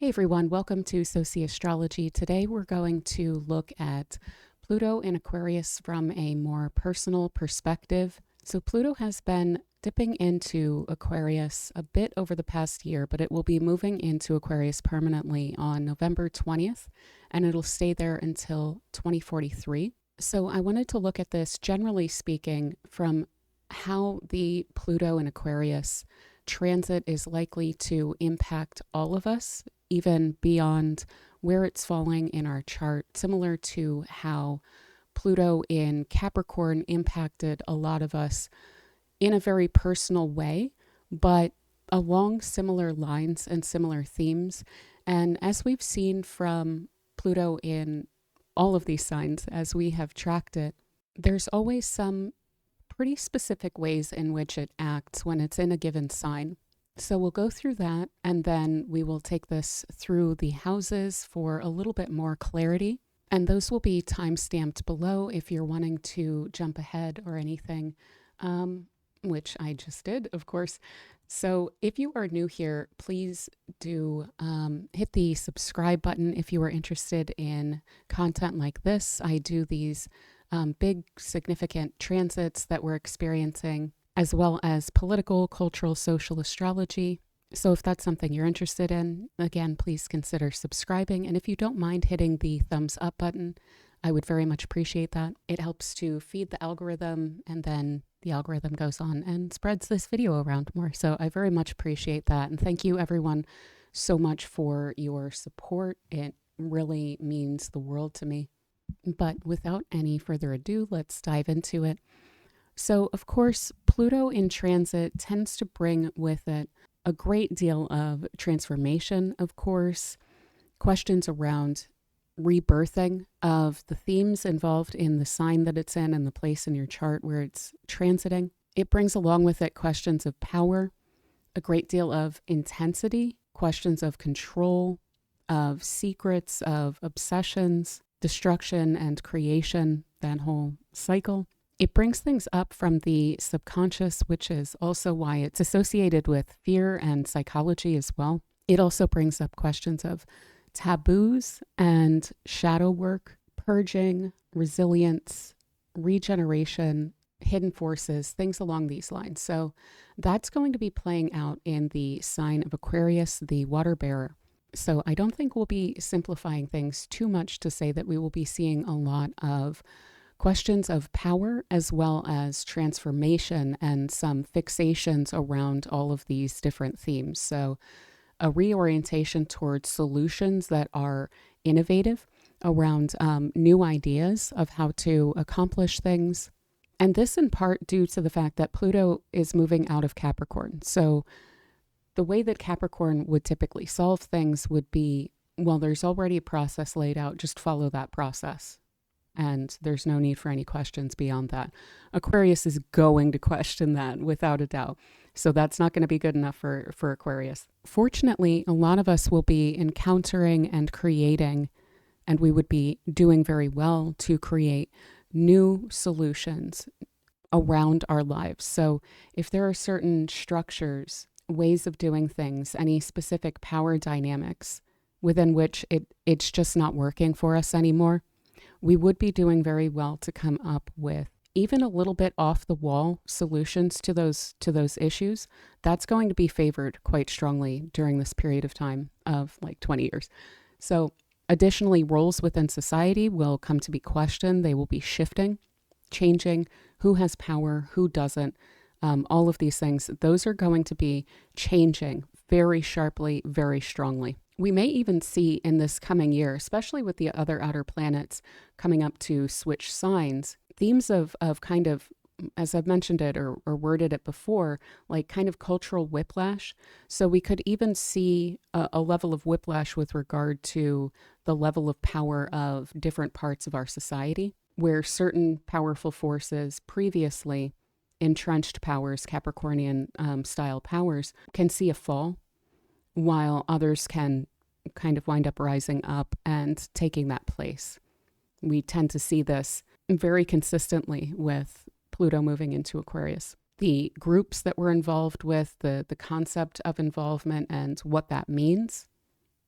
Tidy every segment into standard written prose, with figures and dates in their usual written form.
Hey everyone, welcome to Sociastrology. Today we're going to look at Pluto in Aquarius from a more personal perspective. So Pluto has been dipping into Aquarius a bit over the past year, but it will be moving into Aquarius permanently on November 20th, and it'll stay there until 2043. So I wanted to look at this, generally speaking, from how the Pluto in Aquarius transit is likely to impact all of us, even beyond where it's falling in our chart, similar to how Pluto in Capricorn impacted a lot of us in a very personal way, but along similar lines and similar themes. And as we've seen from Pluto in all of these signs, as we have tracked it, there's always some pretty specific ways in which it acts when it's in a given sign. So we'll go through that, and then we will take this through the houses for a little bit more clarity. And those will be time-stamped below if you're wanting to jump ahead or anything, which I just did, of course. So if you are new here, please do hit the subscribe button if you are interested in content like this. I do these big, significant transits that we're experiencing, as well as political, cultural, social astrology. So if that's something you're interested in, again, please consider subscribing. And if you don't mind hitting the thumbs up button, I would very much appreciate that. It helps to feed the algorithm, and then the algorithm goes on and spreads this video around more. So I very much appreciate that. And thank you everyone so much for your support. It really means the world to me. But without any further ado, let's dive into it. So, of course, Pluto in transit tends to bring with it a great deal of transformation, of course, questions around rebirthing of the themes involved in the sign that it's in and the place in your chart where it's transiting. It brings along with it questions of power, a great deal of intensity, questions of control, of secrets, of obsessions, destruction and creation, that whole cycle. It brings things up from the subconscious, which is also why it's associated with fear and psychology as well. It also brings up questions of taboos and shadow work, purging, resilience, regeneration, hidden forces, things along these lines. So that's going to be playing out in the sign of Aquarius, the water bearer. So I don't think we'll be simplifying things too much to say that we will be seeing a lot of questions of power as well as transformation and some fixations around all of these different themes. So a reorientation towards solutions that are innovative around new ideas of how to accomplish things. And this in part due to the fact that Pluto is moving out of Capricorn. So the way that Capricorn would typically solve things would be, well, there's already a process laid out, just follow that process. And there's no need for any questions beyond that. Aquarius is going to question that without a doubt. So that's not going to be good enough for Aquarius. Fortunately, a lot of us will be encountering and creating, and we would be doing very well to create new solutions around our lives. So if there are certain structures, ways of doing things, any specific power dynamics within which it's just not working for us anymore, we would be doing very well to come up with even a little bit off the wall solutions to those issues. That's going to be favored quite strongly during this period of time of like 20 years. So additionally, roles within society will come to be questioned. They will be shifting, changing, who has power, who doesn't. All of these things, those are going to be changing very sharply, very strongly. We may even see in this coming year, especially with the other outer planets coming up to switch signs, themes of kind of, as I've mentioned it or worded it before, like kind of cultural whiplash. So we could even see a level of whiplash with regard to the level of power of different parts of our society, where certain powerful forces previously entrenched powers, Capricornian style powers, can see a fall, while others can kind of wind up rising up and taking that place. We tend to see this very consistently with Pluto moving into Aquarius. The groups that we're involved with, the concept of involvement and what that means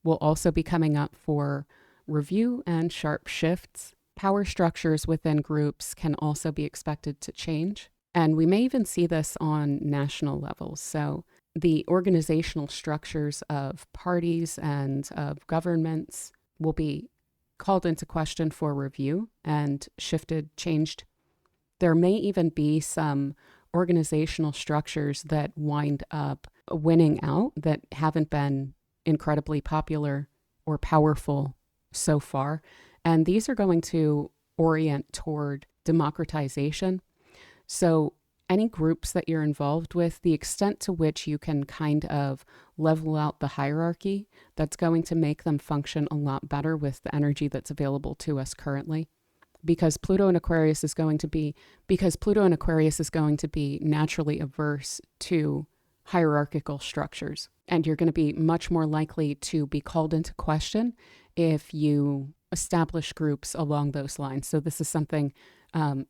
will also be coming up for review and sharp shifts. Power structures within groups can also be expected to change. And we may even see this on national levels. So the organizational structures of parties and of governments will be called into question for review and shifted, changed. There may even be some organizational structures that wind up winning out that haven't been incredibly popular or powerful so far. And these are going to orient toward democratization. So any groups that you're involved with, the extent to which you can kind of level out the hierarchy, that's going to make them function a lot better with the energy that's available to us currently. Because Pluto in Aquarius is going to be naturally averse to hierarchical structures. And you're going to be much more likely to be called into question if you establish groups along those lines. So this is something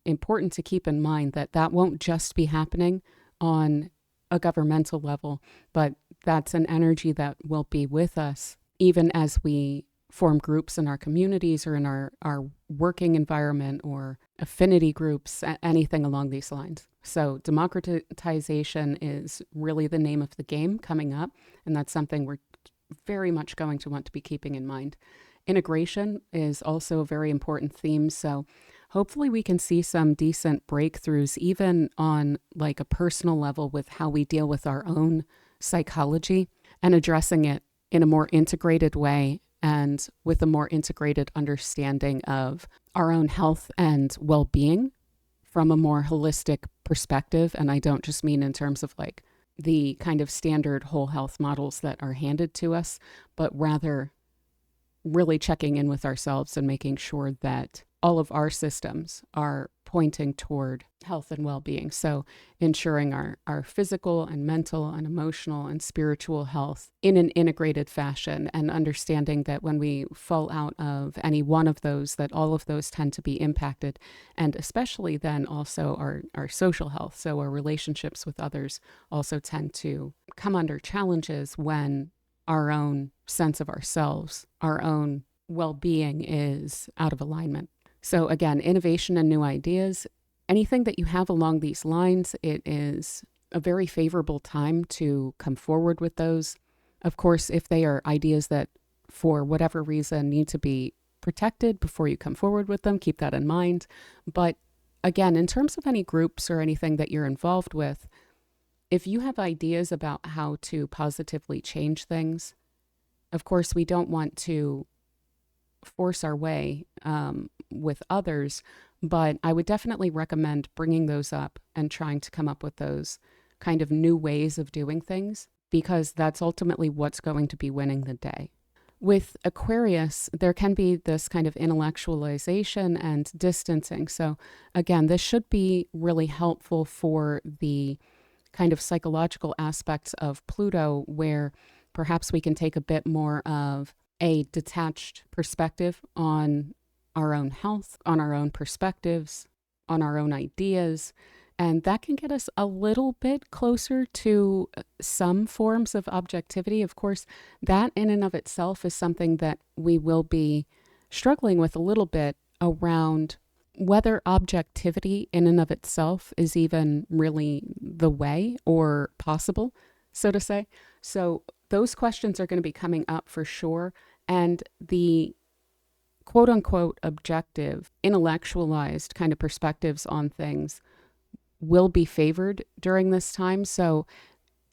important to keep in mind, that won't just be happening on a governmental level, but that's an energy that will be with us even as we form groups in our communities or in our working environment or affinity groups, anything along these lines. So democratization is really the name of the game coming up, and that's something we're very much going to want to be keeping in mind. Integration is also a very important theme, so hopefully we can see some decent breakthroughs even on like a personal level with how we deal with our own psychology and addressing it in a more integrated way and with a more integrated understanding of our own health and well-being from a more holistic perspective. And I don't just mean in terms of like the kind of standard whole health models that are handed to us, but rather really checking in with ourselves and making sure that all of our systems are pointing toward health and well-being. So ensuring our physical and mental and emotional and spiritual health in an integrated fashion, and understanding that when we fall out of any one of those, that all of those tend to be impacted, and especially then also our social health. So our relationships with others also tend to come under challenges when our own sense of ourselves, our own well-being is out of alignment. So again, innovation and new ideas, anything that you have along these lines, it is a very favorable time to come forward with those. Of course, if they are ideas that for whatever reason need to be protected before you come forward with them, keep that in mind. But again, in terms of any groups or anything that you're involved with, if you have ideas about how to positively change things, of course, we don't want to force our way with others, but I would definitely recommend bringing those up and trying to come up with those kind of new ways of doing things, because that's ultimately what's going to be winning the day. With Aquarius, there can be this kind of intellectualization and distancing. So again, this should be really helpful for the kind of psychological aspects of Pluto, where perhaps we can take a bit more of a detached perspective on our own health, on our own perspectives, on our own ideas. And that can get us a little bit closer to some forms of objectivity. Of course, that in and of itself is something that we will be struggling with a little bit around whether objectivity in and of itself is even really the way or possible, so to say. So those questions are going to be coming up for sure. And the quote unquote objective, intellectualized kind of perspectives on things will be favored during this time. So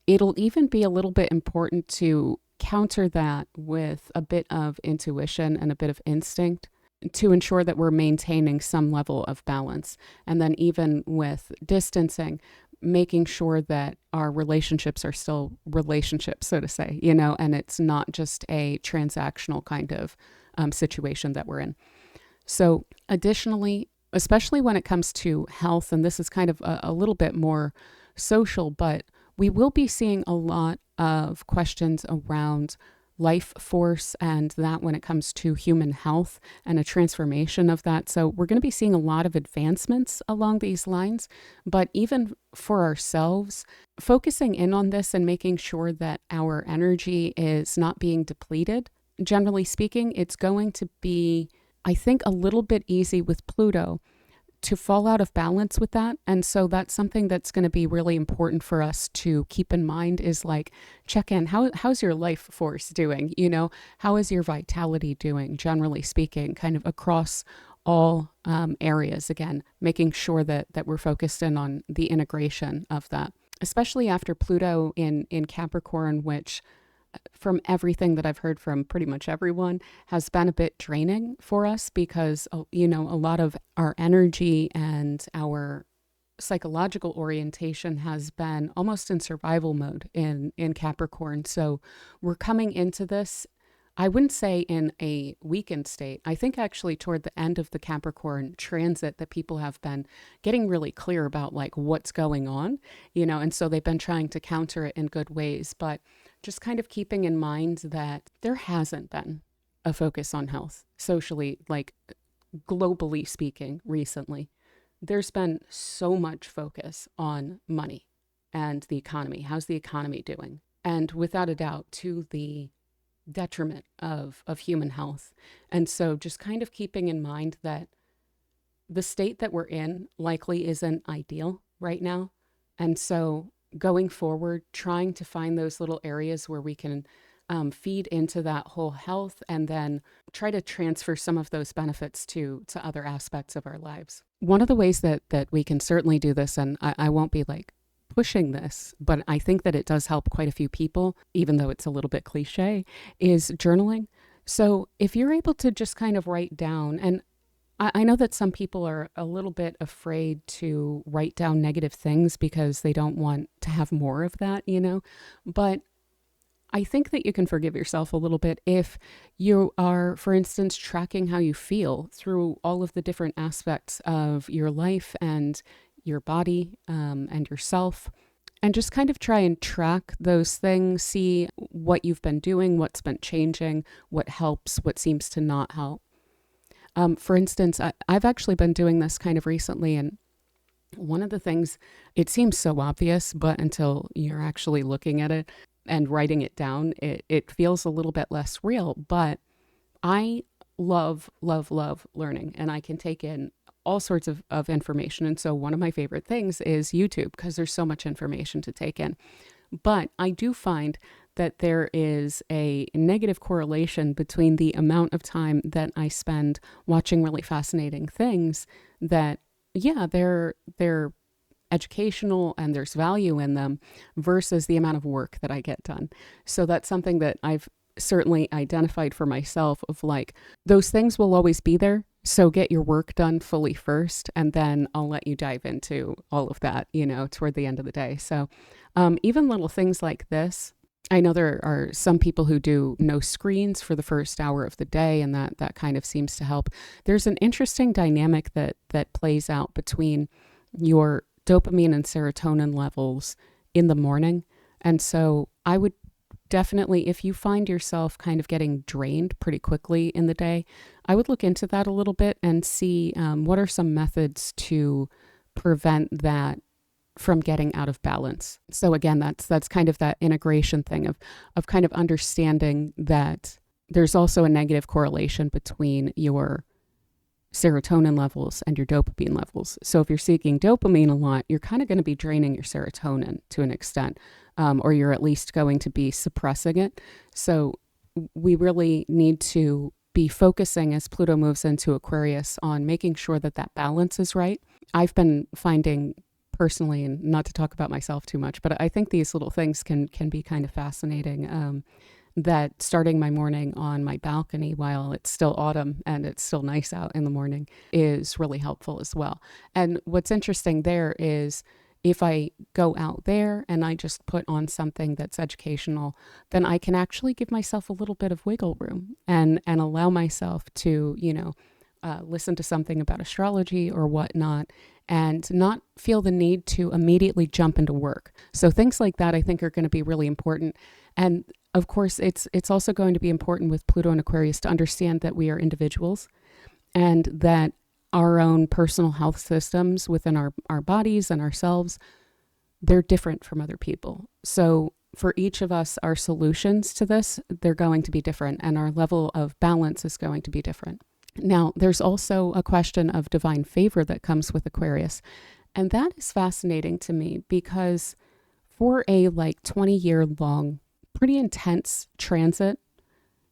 it'll even be a little bit important to counter that with a bit of intuition and a bit of instinct to ensure that we're maintaining some level of balance. And then even with distancing, making sure that our relationships are still relationships, so to say, and it's not just a transactional kind of situation that we're in. So additionally, especially when it comes to health, and this is kind of a little bit more social, but we will be seeing a lot of questions around life force and that when it comes to human health and a transformation of that. So we're going to be seeing a lot of advancements along these lines, but even for ourselves, focusing in on this and making sure that our energy is not being depleted generally speaking, it's going to be, I think, a little bit easy with Pluto to fall out of balance with that. And so that's something that's going to be really important for us to keep in mind, is like, check in. How's your life force doing? How is your vitality doing, generally speaking, kind of across all areas? Again, making sure that we're focused in on the integration of that, especially after Pluto in Capricorn, which, from everything that I've heard from pretty much everyone, has been a bit draining for us, because, a lot of our energy and our psychological orientation has been almost in survival mode in Capricorn. So we're coming into this, I wouldn't say in a weakened state. I think actually toward the end of the Capricorn transit that people have been getting really clear about like what's going on, and so they've been trying to counter it in good ways. But just kind of keeping in mind that there hasn't been a focus on health socially, like globally speaking, recently. There's been so much focus on money and the economy. How's the economy doing? And without a doubt, to the detriment of human health. And so just kind of keeping in mind that the state that we're in likely isn't ideal right now. And so going forward, trying to find those little areas where we can feed into that whole health, and then try to transfer some of those benefits to other aspects of our lives. One of the ways that we can certainly do this, and I won't be like pushing this, but I think that it does help quite a few people, even though it's a little bit cliche, is journaling. So if you're able to just kind of write down, and I know that some people are a little bit afraid to write down negative things because they don't want to have more of that, but I think that you can forgive yourself a little bit if you are, for instance, tracking how you feel through all of the different aspects of your life and your body, and yourself, and just kind of try and track those things, see what you've been doing, what's been changing, what helps, what seems to not help. For instance, I've actually been doing this kind of recently, and one of the things, it seems so obvious, but until you're actually looking at it and writing it down, it feels a little bit less real. But I love, love, love learning, and I can take in all sorts of information. And so one of my favorite things is YouTube, because there's so much information to take in. But I do find that there is a negative correlation between the amount of time that I spend watching really fascinating things that, yeah, they're educational and there's value in them, versus the amount of work that I get done. So that's something that I've certainly identified for myself, of like, those things will always be there. So get your work done fully first, and then I'll let you dive into all of that, toward the end of the day. So even little things like this, I know there are some people who do no screens for the first hour of the day, and that kind of seems to help. There's an interesting dynamic that plays out between your dopamine and serotonin levels in the morning. And so I would definitely, if you find yourself kind of getting drained pretty quickly in the day, I would look into that a little bit and see what are some methods to prevent that from getting out of balance. So again, that's kind of that integration thing of kind of understanding that there's also a negative correlation between your serotonin levels and your dopamine levels. So if you're seeking dopamine a lot, you're kind of going to be draining your serotonin to an extent, or you're at least going to be suppressing it. So we really need to be focusing, as Pluto moves into Aquarius, on making sure that that balance is right. I've been finding personally, and not to talk about myself too much, but I think these little things can be kind of fascinating. That starting my morning on my balcony while it's still autumn and it's still nice out in the morning is really helpful as well. And what's interesting there is, if I go out there and I just put on something that's educational, then I can actually give myself a little bit of wiggle room and allow myself to, listen to something about astrology or whatnot, and not feel the need to immediately jump into work. So things like that I think are going to be really important. And of course, it's also going to be important with Pluto and Aquarius to understand that we are individuals, and that our own personal health systems within our bodies and ourselves, they're different from other people. So for each of us, our solutions to this, they're going to be different, and our level of balance is going to be different. Now, there's also a question of divine favor that comes with Aquarius. And that is fascinating to me because for a 20-year long, pretty intense transit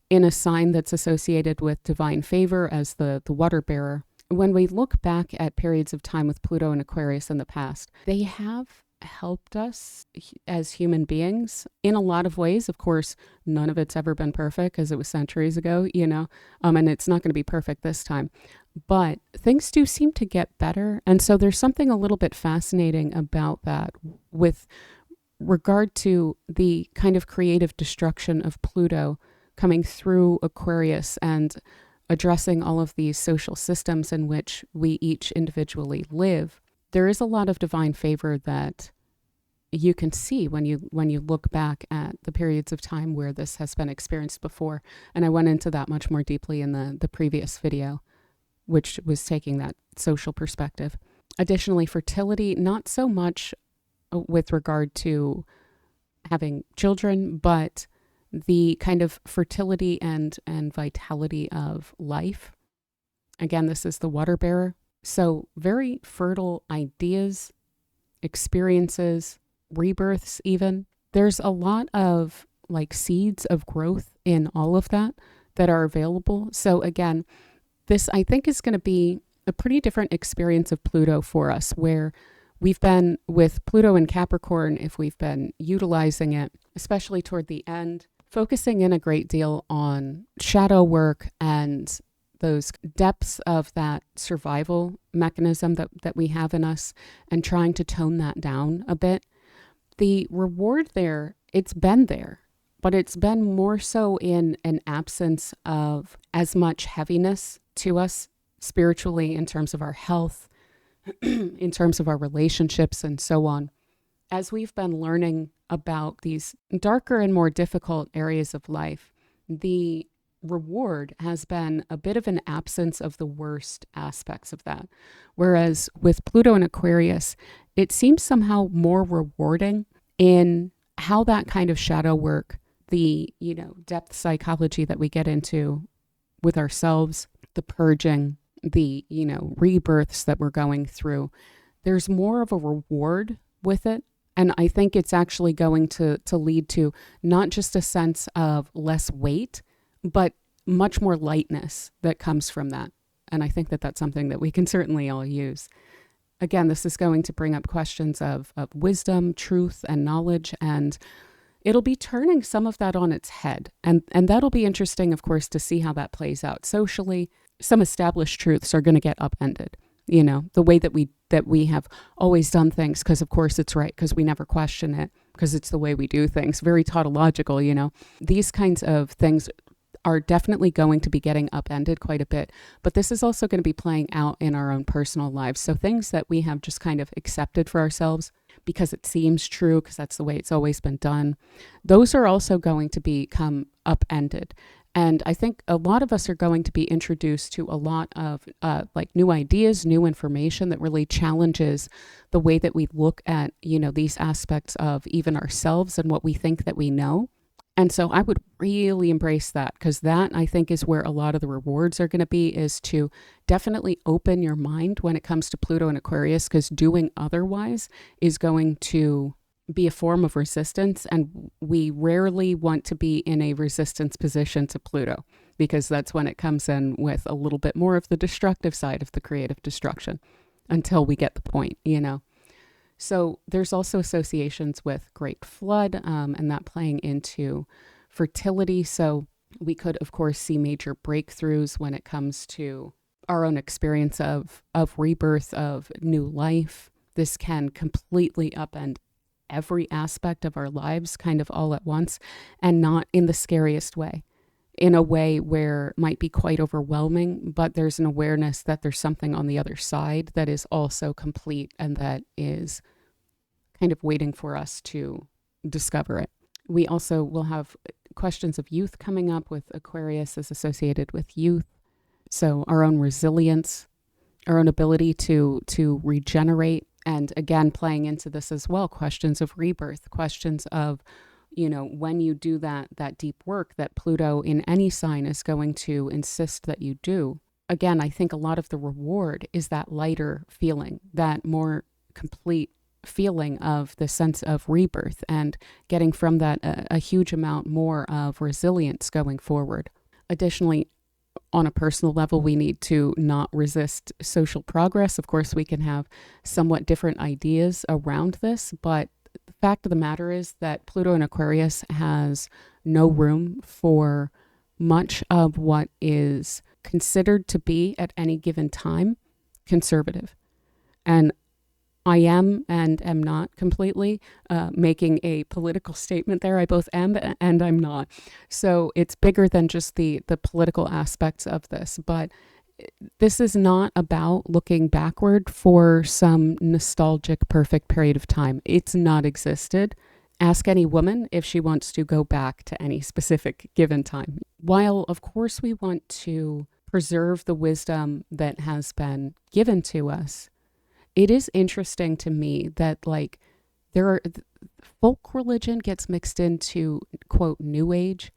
in a sign that's associated with divine favor as the water bearer, when we look back at periods of time with Pluto and Aquarius in the past, they have helped us as human beings in a lot of ways. Of course, none of it's ever been perfect because it was centuries ago, and it's not going to be perfect this time. But things do seem to get better. And so there's something a little bit fascinating about that with regard to the kind of creative destruction of Pluto coming through Aquarius and addressing all of these social systems in which we each individually live. There is a lot of divine favor that you can see when you look back at the periods of time where this has been experienced before. And I went into that much more deeply in the previous video, which was taking that social perspective. Additionally, fertility, not so much with regard to having children, but the kind of fertility and vitality of life. Again, this is the water bearer. So very fertile ideas, experiences, rebirths even. There's a lot of seeds of growth in all of that are available. So again, this I think is going to be a pretty different experience of Pluto for us, where we've been with Pluto in Capricorn, if we've been utilizing it, especially toward the end, focusing in a great deal on shadow work and those depths of that survival mechanism that we have in us, and trying to tone that down a bit. The reward there, it's been there, but it's been more so in an absence of as much heaviness to us spiritually in terms of our health, in terms of our relationships and so on. As we've been learning about these darker and more difficult areas of life, the reward has been a bit of an absence of the worst aspects of that. Whereas with Pluto and Aquarius, it seems somehow more rewarding in how that kind of shadow work, the, depth psychology that we get into with ourselves, the purging, the, rebirths that we're going through, there's more of a reward with it. And I think it's actually going to lead to not just a sense of less weight, but much more lightness that comes from that. And I think that that's something that we can certainly all use. Again, this is going to bring up questions of wisdom, truth, and knowledge, and it'll be turning some of that on its head. And that'll be interesting, of course, to see how that plays out socially. Some established truths are going to get upended, the way that we have always done things, because of course it's right, because we never question it, because it's the way we do things, very tautological, These kinds of things are definitely going to be getting upended quite a bit, but this is also going to be playing out in our own personal lives. So things that we have just kind of accepted for ourselves because it seems true, because that's the way it's always been done, those are also going to become upended. And I think a lot of us are going to be introduced to a lot of new ideas, new information that really challenges the way that we look at, these aspects of even ourselves and what we think that we know. And so I would really embrace that, because that, I think, is where a lot of the rewards are going to be, is to definitely open your mind when it comes to Pluto and Aquarius, because doing otherwise is going to be a form of resistance. And we rarely want to be in a resistance position to Pluto, because that's when it comes in with a little bit more of the destructive side of the creative destruction, until we get the point, So there's also associations with Great Flood, and that playing into fertility. So we could, of course, see major breakthroughs when it comes to our own experience of rebirth, of new life. This can completely upend every aspect of our lives kind of all at once, and not in the scariest way, in a way where it might be quite overwhelming, but there's an awareness that there's something on the other side that is also complete and that is kind of waiting for us to discover it. We also will have questions of youth coming up, with Aquarius is associated with youth. So our own resilience, our own ability to regenerate, and again, playing into this as well, questions of rebirth, questions of when you do that deep work that Pluto in any sign is going to insist that you do, again, I think a lot of the reward is that lighter feeling, that more complete feeling of the sense of rebirth, and getting from that a huge amount more of resilience going forward. Additionally, on a personal level, we need to not resist social progress. Of course, we can have somewhat different ideas around this, but the fact of the matter is that Pluto in Aquarius has no room for much of what is considered to be at any given time conservative. And I am and am not completely making a political statement there. I both am and I'm not. So it's bigger than just the political aspects of this. But this is not about looking backward for some nostalgic, perfect period of time. It's not existed. Ask any woman if she wants to go back to any specific given time. While, of course, we want to preserve the wisdom that has been given to us, it is interesting to me that folk religion gets mixed into, quote, New Age.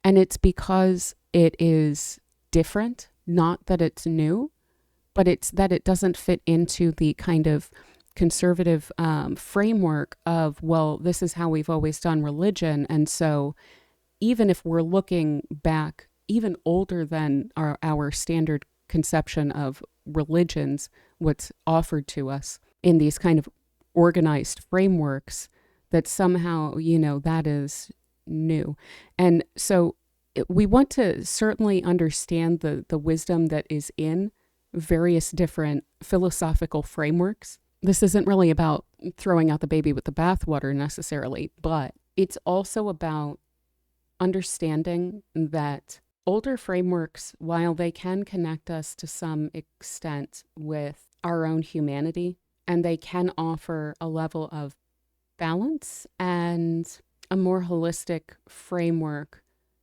And it's because it is different, not that it's new, but it's that it doesn't fit into the kind of conservative framework of, well, this is how we've always done religion. And so even if we're looking back, even older than our standard conception of religions, what's offered to us in these kind of organized frameworks, that somehow, that is new. And so we want to certainly understand the wisdom that is in various different philosophical frameworks. This isn't really about throwing out the baby with the bathwater necessarily, but it's also about understanding that older frameworks, while they can connect us to some extent with our own humanity, and they can offer a level of balance and a more holistic framework,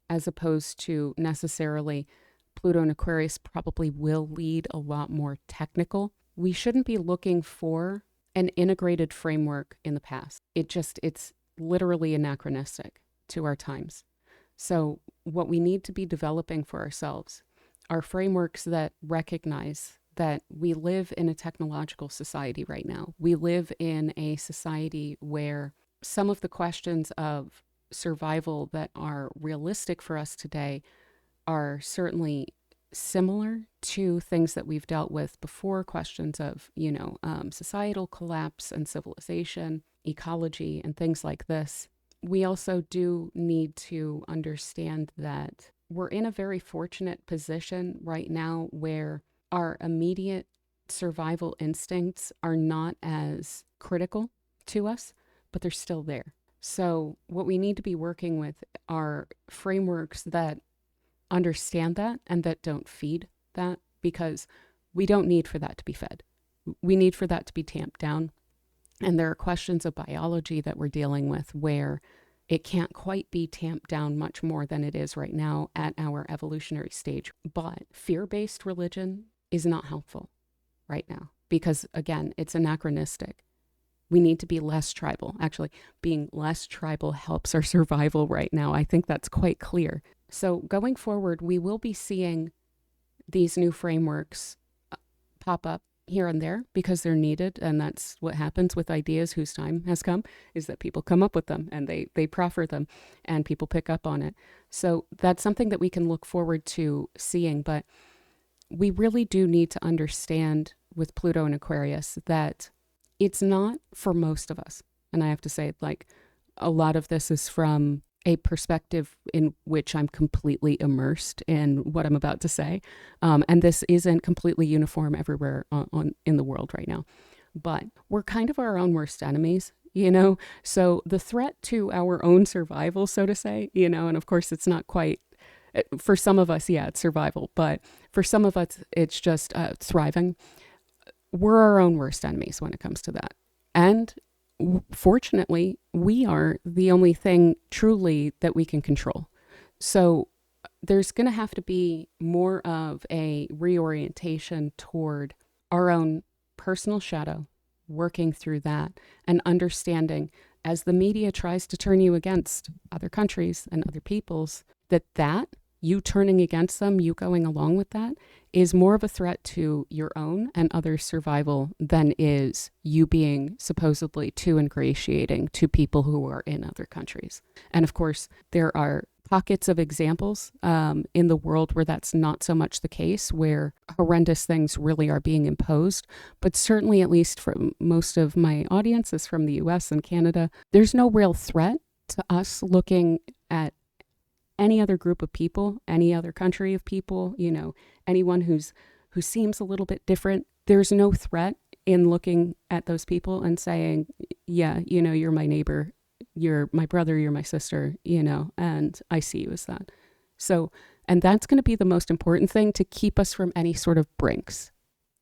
as opposed to necessarily Pluto and Aquarius probably will lead a lot more technical. We shouldn't be looking for an integrated framework in the past. It's literally anachronistic to our times. So what we need to be developing for ourselves are frameworks that recognize that we live in a technological society right now. We live in a society where some of the questions of survival that are realistic for us today are certainly similar to things that we've dealt with before, questions of, societal collapse and civilization, ecology, and things like this. We also do need to understand that we're in a very fortunate position right now where our immediate survival instincts are not as critical to us, but they're still there. So what we need to be working with are frameworks that understand that and that don't feed that, because we don't need for that to be fed. We need for that to be tamped down. And there are questions of biology that we're dealing with where it can't quite be tamped down much more than it is right now at our evolutionary stage. But fear-based religion is not helpful right now because, again, it's anachronistic. We need to be less tribal. Actually, being less tribal helps our survival right now. I think that's quite clear. So going forward, we will be seeing these new frameworks pop up here and there because they're needed. And that's what happens with ideas whose time has come, is that people come up with them and they proffer them and people pick up on it. So that's something that we can look forward to seeing. But we really do need to understand with Pluto and Aquarius that it's not for most of us. And I have to say, a lot of this is from a perspective in which I'm completely immersed in what I'm about to say. And this isn't completely uniform everywhere in the world right now. But we're kind of our own worst enemies, So the threat to our own survival, so to say, and of course it's not quite, for some of us, yeah, it's survival. But for some of us, it's just thriving. We're our own worst enemies when it comes to that. And fortunately, we are the only thing truly that we can control. So there's going to have to be more of a reorientation toward our own personal shadow, working through that and understanding as the media tries to turn you against other countries and other peoples, that you turning against them, you going along with that, is more of a threat to your own and others' survival than is you being supposedly too ingratiating to people who are in other countries. And of course, there are pockets of examples in the world where that's not so much the case, where horrendous things really are being imposed. But certainly, at least for most of my audience is from the US and Canada, there's no real threat to us looking at any other group of people, any other country of people, anyone who seems a little bit different. There's no threat in looking at those people and saying, yeah, you're my neighbor, you're my brother, you're my sister, and I see you as that. So, and that's going to be the most important thing to keep us from any sort of brinks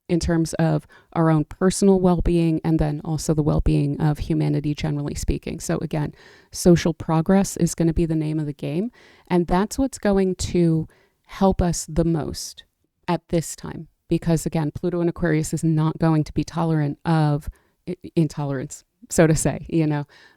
in terms of our own personal well-being and then also the well-being of humanity, generally speaking. So again, social progress is going to be the name of the game. And that's what's going to help us the most at this time. Because again, Pluto in Aquarius is not going to be tolerant of intolerance, so to say,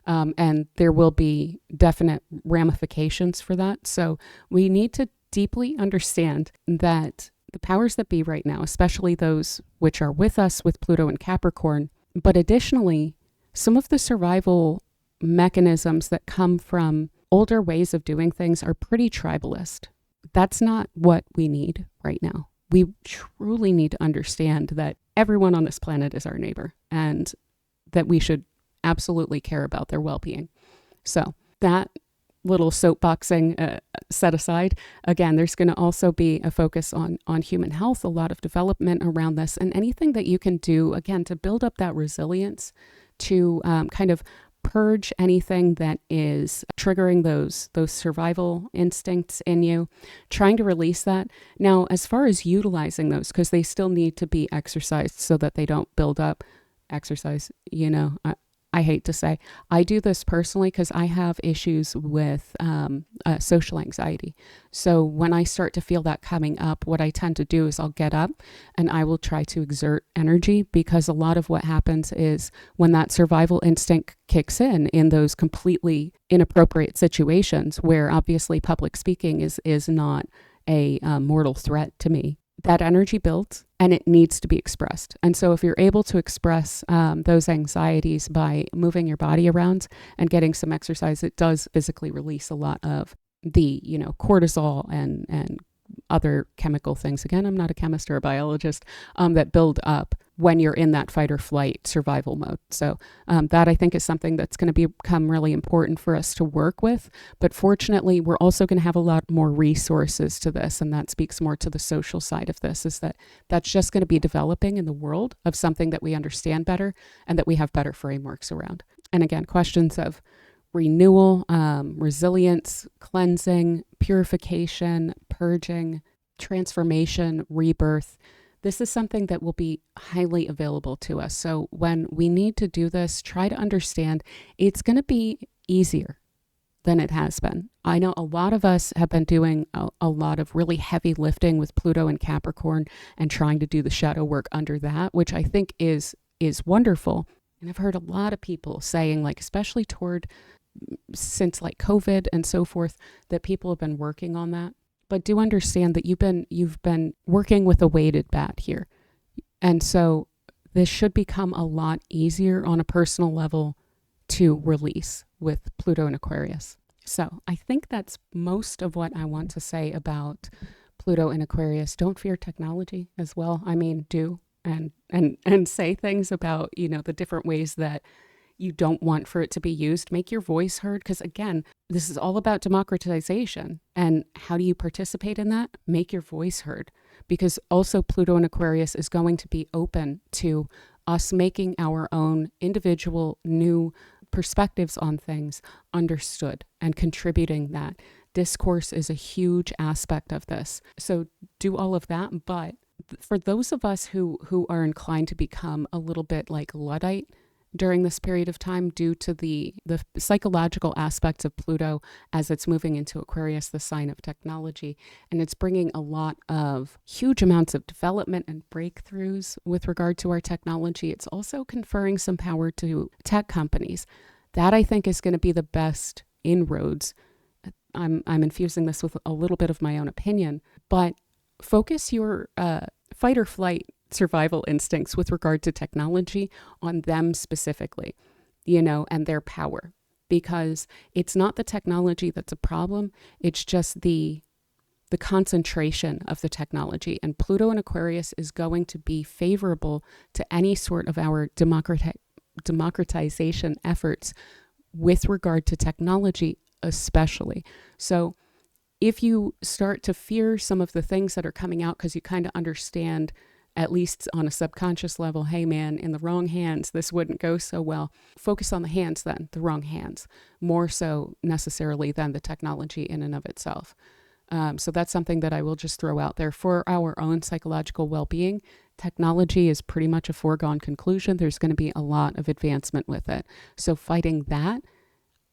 and there will be definite ramifications for that. So we need to deeply understand that the powers that be right now, especially those which are with us with Pluto and Capricorn, but additionally, some of the survival mechanisms that come from older ways of doing things are pretty tribalist. That's not what we need right now. We truly need to understand that everyone on this planet is our neighbor and that we should absolutely care about their well-being. So that little soapboxing set aside, again, there's going to also be a focus on human health, a lot of development around this, and anything that you can do, again, to build up that resilience, to kind of purge anything that is triggering those survival instincts in you, trying to release that. Now, as far as utilizing those, because they still need to be exercised so that they don't build up. Exercise, I hate to say, I do this personally because I have issues with social anxiety. So when I start to feel that coming up, what I tend to do is I'll get up and I will try to exert energy, because a lot of what happens is when that survival instinct kicks in those completely inappropriate situations where obviously public speaking is not a mortal threat to me, that energy builds and it needs to be expressed. And so if you're able to express those anxieties by moving your body around and getting some exercise, it does physically release a lot of the, cortisol and other chemical things. Again, I'm not a chemist or a biologist, that build up when you're in that fight or flight survival mode. So that I think is something that's going to become really important for us to work with. But fortunately, we're also going to have a lot more resources to this. And that speaks more to the social side of this, is that's just going to be developing in the world of something that we understand better and that we have better frameworks around. And again, questions of renewal, resilience, cleansing, purification, purging, transformation, rebirth. This is something that will be highly available to us. So when we need to do this, try to understand it's going to be easier than it has been. I know a lot of us have been doing a lot of really heavy lifting with Pluto and Capricorn and trying to do the shadow work under that, which I think is wonderful. And I've heard a lot of people saying, like, especially since like COVID and so forth, that people have been working on that. But do understand that you've been working with a weighted bat here. And so this should become a lot easier on a personal level to release with Pluto and Aquarius. So I think that's most of what I want to say about Pluto and Aquarius. Don't fear technology as well. I mean, do and say things about, the different ways that you don't want for it to be used. Make your voice heard, because again, this is all about democratization. And how do you participate in that? Make your voice heard, because also Pluto in Aquarius is going to be open to us making our own individual new perspectives on things understood and contributing that. Discourse is a huge aspect of this. So do all of that. But for those of us who are inclined to become a little bit like Luddite during this period of time, due to the psychological aspects of Pluto as it's moving into Aquarius, the sign of technology, and it's bringing a lot of huge amounts of development and breakthroughs with regard to our technology. It's also conferring some power to tech companies. That I think is going to be the best inroads. I'm infusing this with a little bit of my own opinion, but focus your fight or flight survival instincts with regard to technology on them specifically, and their power, because it's not the technology that's a problem. It's just the concentration of the technology. And Pluto in Aquarius is going to be favorable to any sort of our democratization efforts with regard to technology, especially. So if you start to fear some of the things that are coming out because you kind of understand, at least on a subconscious level, hey man, in the wrong hands, this wouldn't go so well. Focus on the hands then, the wrong hands, more so necessarily than the technology in and of itself. So that's something that I will just throw out there for our own psychological well-being. Technology is pretty much a foregone conclusion. There's going to be a lot of advancement with it. So fighting that,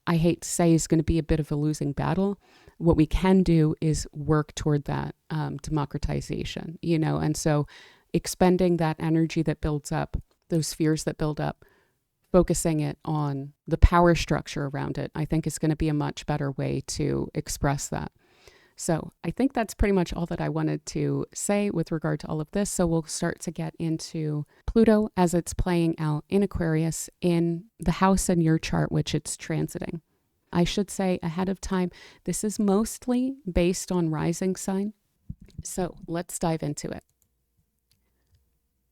I hate to say, is going to be a bit of a losing battle. What we can do is work toward that democratization, and so expending that energy that builds up, those fears that build up, focusing it on the power structure around it, I think is going to be a much better way to express that. So I think that's pretty much all that I wanted to say with regard to all of this. So we'll start to get into Pluto as it's playing out in Aquarius in the house in your chart, which it's transiting. I should say ahead of time, this is mostly based on rising sign. So let's dive into it.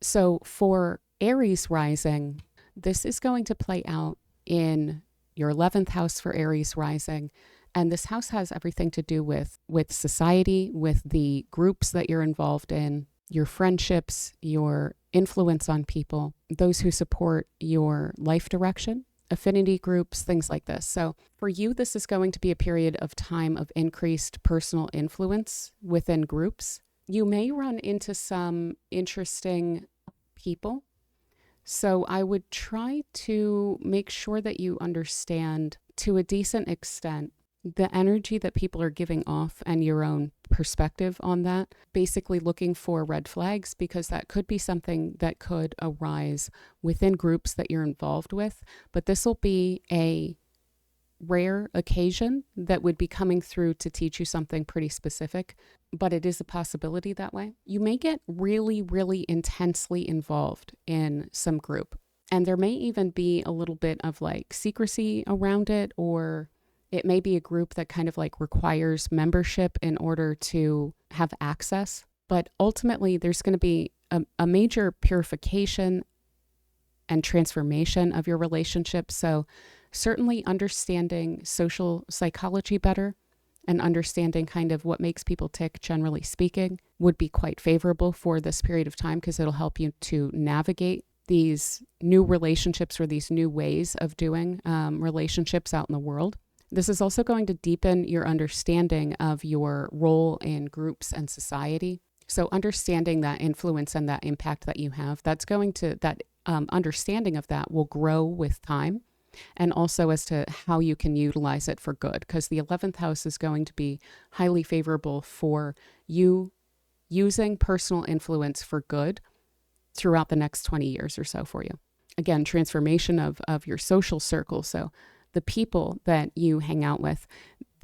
So for Aries Rising, this is going to play out in your 11th house for Aries Rising. And this house has everything to do with society, with the groups that you're involved in, your friendships, your influence on people, those who support your life direction, affinity groups, things like this. So for you, this is going to be a period of time of increased personal influence within groups. You may run into some interesting people. So I would try to make sure that you understand to a decent extent the energy that people are giving off and your own perspective on that, basically looking for red flags, because that could be something that could arise within groups that you're involved with. But this will be a rare occasion that would be coming through to teach you something pretty specific, but it is a possibility that way. You may get really, really intensely involved in some group, and there may even be a little bit of like secrecy around it, or it may be a group that kind of like requires membership in order to have access. But ultimately, there's going to be a major purification and transformation of your relationship. So certainly understanding social psychology better and understanding kind of what makes people tick, generally speaking, would be quite favorable for this period of time, because it'll help you to navigate these new relationships or these new ways of doing relationships out in the world. This is also going to deepen your understanding of your role in groups and society. So understanding that influence and that impact that you have, that understanding of that will grow with time, and also as to how you can utilize it for good, because the 11th house is going to be highly favorable for you using personal influence for good throughout the next 20 years or so for you. Again, transformation of your social circle. So the people that you hang out with,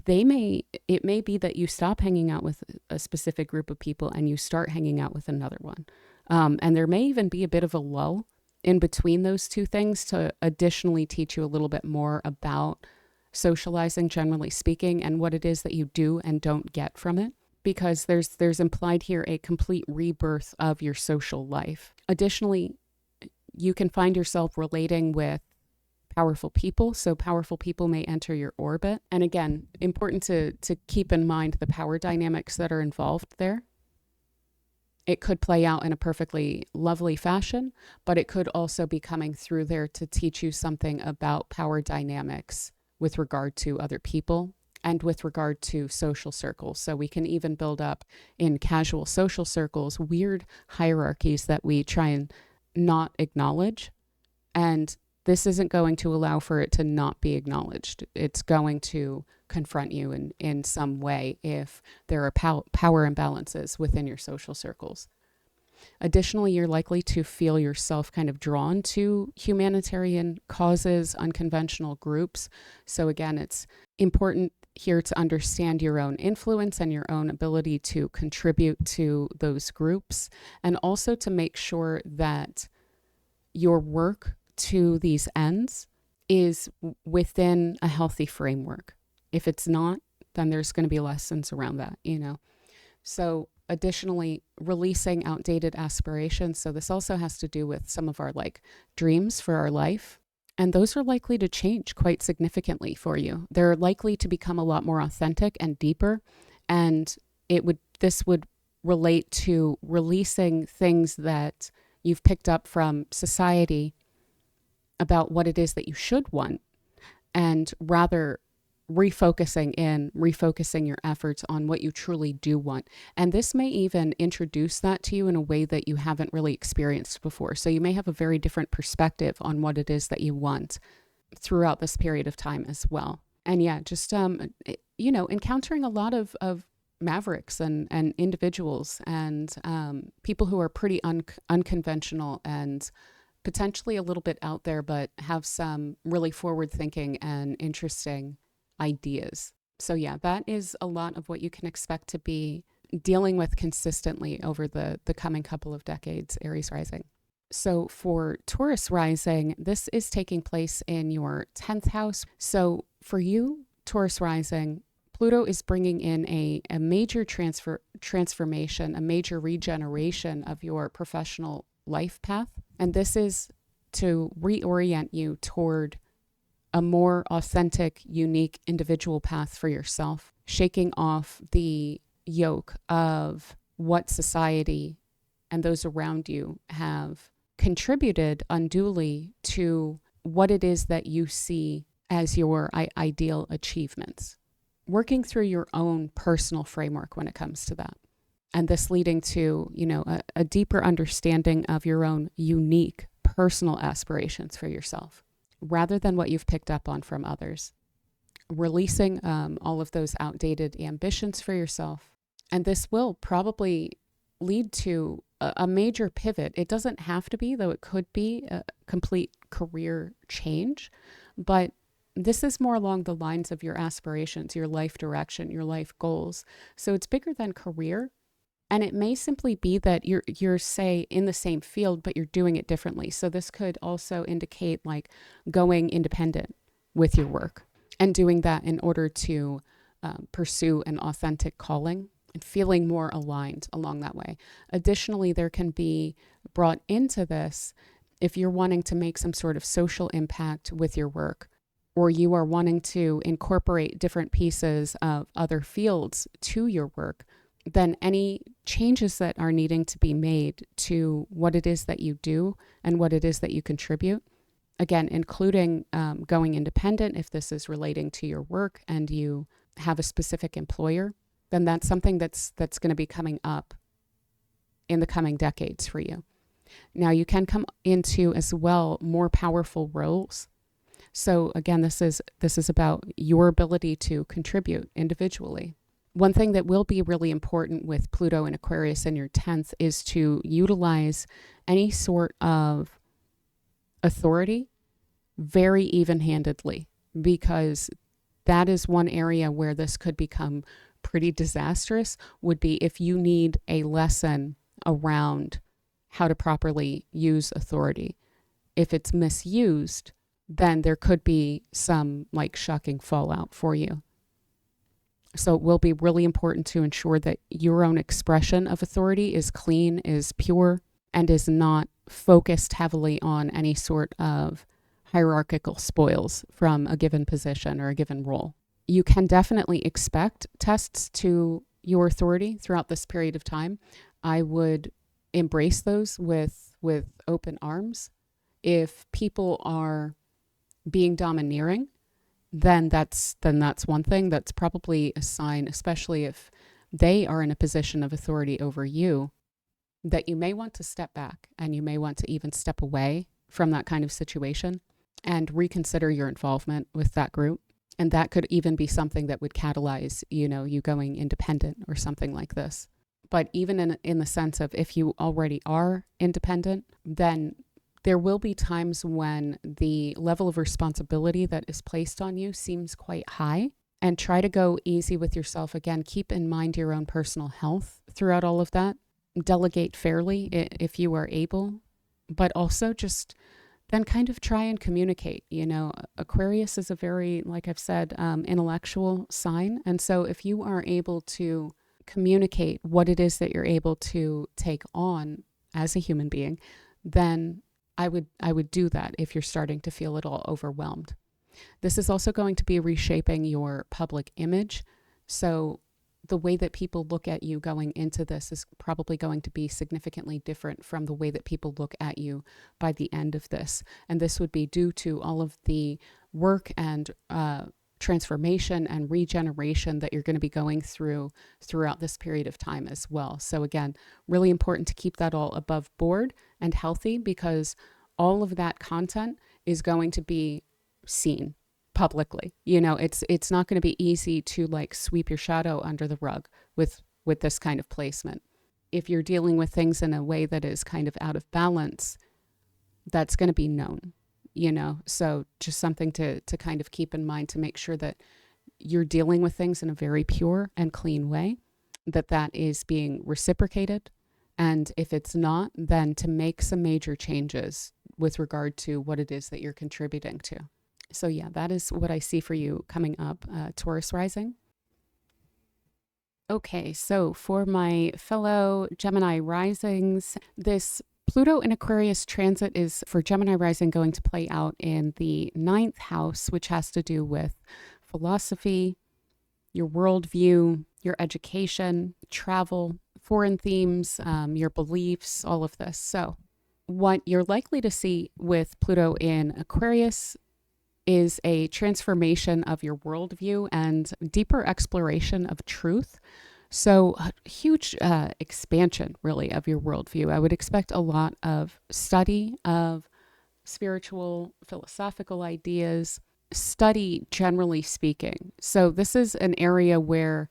it may be that you stop hanging out with a specific group of people and you start hanging out with another one. And there may even be a bit of a lull in between those two things to additionally teach you a little bit more about socializing, generally speaking, and what it is that you do and don't get from it. Because there's implied here a complete rebirth of your social life. Additionally, you can find yourself relating with powerful people. So powerful people may enter your orbit. And again, important to keep in mind the power dynamics that are involved there. It could play out in a perfectly lovely fashion, but it could also be coming through there to teach you something about power dynamics with regard to other people and with regard to social circles. So we can even build up in casual social circles weird hierarchies that we try and not acknowledge. And this isn't going to allow for it to not be acknowledged. It's going to confront you in some way if there are power imbalances within your social circles. Additionally, you're likely to feel yourself kind of drawn to humanitarian causes, unconventional groups. So again, it's important here to understand your own influence and your own ability to contribute to those groups, and also to make sure that your work to these ends is within a healthy framework. If it's not, then there's going to be lessons around that, you know. So additionally, releasing outdated aspirations. So this also has to do with some of our like dreams for our life. And those are likely to change quite significantly for you. They're likely to become a lot more authentic and deeper. And this would relate to releasing things that you've picked up from society about what it is that you should want, and rather refocusing your efforts on what you truly do want. And this may even introduce that to you in a way that you haven't really experienced before. So you may have a very different perspective on what it is that you want throughout this period of time as well. And yeah, just, encountering a lot of mavericks and individuals and people who are pretty unconventional and potentially a little bit out there, but have some really forward thinking and interesting ideas. So yeah, that is a lot of what you can expect to be dealing with consistently over the coming couple of decades, Aries Rising. So for Taurus Rising, this is taking place in your 10th house. So for you, Taurus Rising, Pluto is bringing in a major transformation, a major regeneration of your professional life path. And this is to reorient you toward a more authentic, unique individual path for yourself, shaking off the yoke of what society and those around you have contributed unduly to what it is that you see as your ideal achievements. Working through your own personal framework when it comes to that. And this leading to, a deeper understanding of your own unique personal aspirations for yourself, rather than what you've picked up on from others. Releasing all of those outdated ambitions for yourself. And this will probably lead to a major pivot. It doesn't have to be, though it could be a complete career change. But this is more along the lines of your aspirations, your life direction, your life goals. So it's bigger than career. And it may simply be that you're say in the same field, but you're doing it differently. So this could also indicate like going independent with your work and doing that in order to pursue an authentic calling and feeling more aligned along that way. Additionally, there can be brought into this if you're wanting to make some sort of social impact with your work, or you are wanting to incorporate different pieces of other fields to your work, then any changes that are needing to be made to what it is that you do and what it is that you contribute, again, including going independent if this is relating to your work and you have a specific employer, then that's something that's going to be coming up in the coming decades for you. Now, you can come into as well more powerful roles. So again, this is about your ability to contribute individually. One thing that will be really important with Pluto and Aquarius in your 10th is to utilize any sort of authority very even-handedly, because that is one area where this could become pretty disastrous, would be if you need a lesson around how to properly use authority. If it's misused, then there could be some like shocking fallout for you. So it will be really important to ensure that your own expression of authority is clean, is pure, and is not focused heavily on any sort of hierarchical spoils from a given position or a given role. You can definitely expect tests to your authority throughout this period of time. I would embrace those with open arms. If people are being domineering, then that's one thing. That's probably a sign, especially if they are in a position of authority over you, that you may want to step back and you may want to even step away from that kind of situation and reconsider your involvement with that group. And that could even be something that would catalyze, you going independent or something like this. But even in the sense of if you already are independent, then there will be times when the level of responsibility that is placed on you seems quite high. And try to go easy with yourself. Again, keep in mind your own personal health throughout all of that. Delegate fairly if you are able, but also just then kind of try and communicate. Aquarius is a very, like I've said, intellectual sign. And so if you are able to communicate what it is that you're able to take on as a human being, then I would do that if you're starting to feel at all overwhelmed. This is also going to be reshaping your public image. So the way that people look at you going into this is probably going to be significantly different from the way that people look at you by the end of this. And this would be due to all of the work and transformation and regeneration that you're going to be going throughout this period of time as well. So again, really important to keep that all above board and healthy, because all of that content is going to be seen publicly. It's not going to be easy to like sweep your shadow under the rug with this kind of placement. If you're dealing with things in a way that is kind of out of balance, that's going to be known. So just something to kind of keep in mind, to make sure that you're dealing with things in a very pure and clean way, that is being reciprocated. And if it's not, then to make some major changes with regard to what it is that you're contributing to. So yeah, that is what I see for you coming up, Taurus Rising. Okay, so for my fellow Gemini Risings, this Pluto in Aquarius transit is for Gemini Rising going to play out in the 9th house, which has to do with philosophy, your worldview, your education, travel, foreign themes, your beliefs, all of this. So what you're likely to see with Pluto in Aquarius is a transformation of your worldview and deeper exploration of truth. So a huge expansion, really, of your worldview. I would expect a lot of study of spiritual, philosophical ideas, study generally speaking. So this is an area where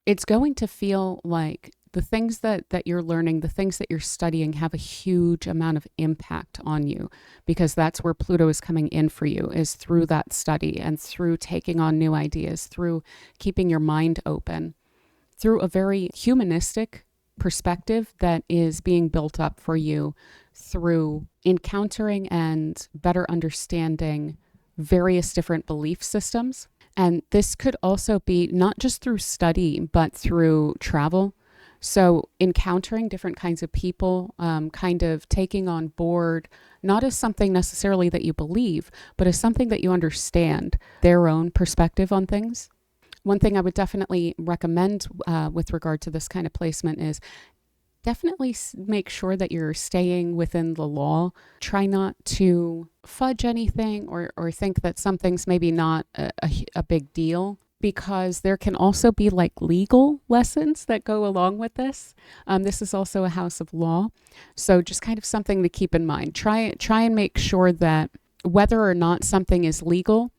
it's going to feel like the things that you're learning, the things that you're studying have a huge amount of impact on you, because that's where Pluto is coming in for you, is through that study and through taking on new ideas, through keeping your mind open, through a very humanistic perspective that is being built up for you through encountering and better understanding various different belief systems. And this could also be not just through study, but through travel. So encountering different kinds of people, kind of taking on board, not as something necessarily that you believe, but as something that you understand, their own perspective on things. One thing I would definitely recommend with regard to this kind of placement is definitely make sure that you're staying within the law. Try not to fudge anything or think that something's maybe not a big deal, because there can also be like legal lessons that go along with this. This is also a house of law. So just kind of something to keep in mind. Try and make sure that whether or not something is legal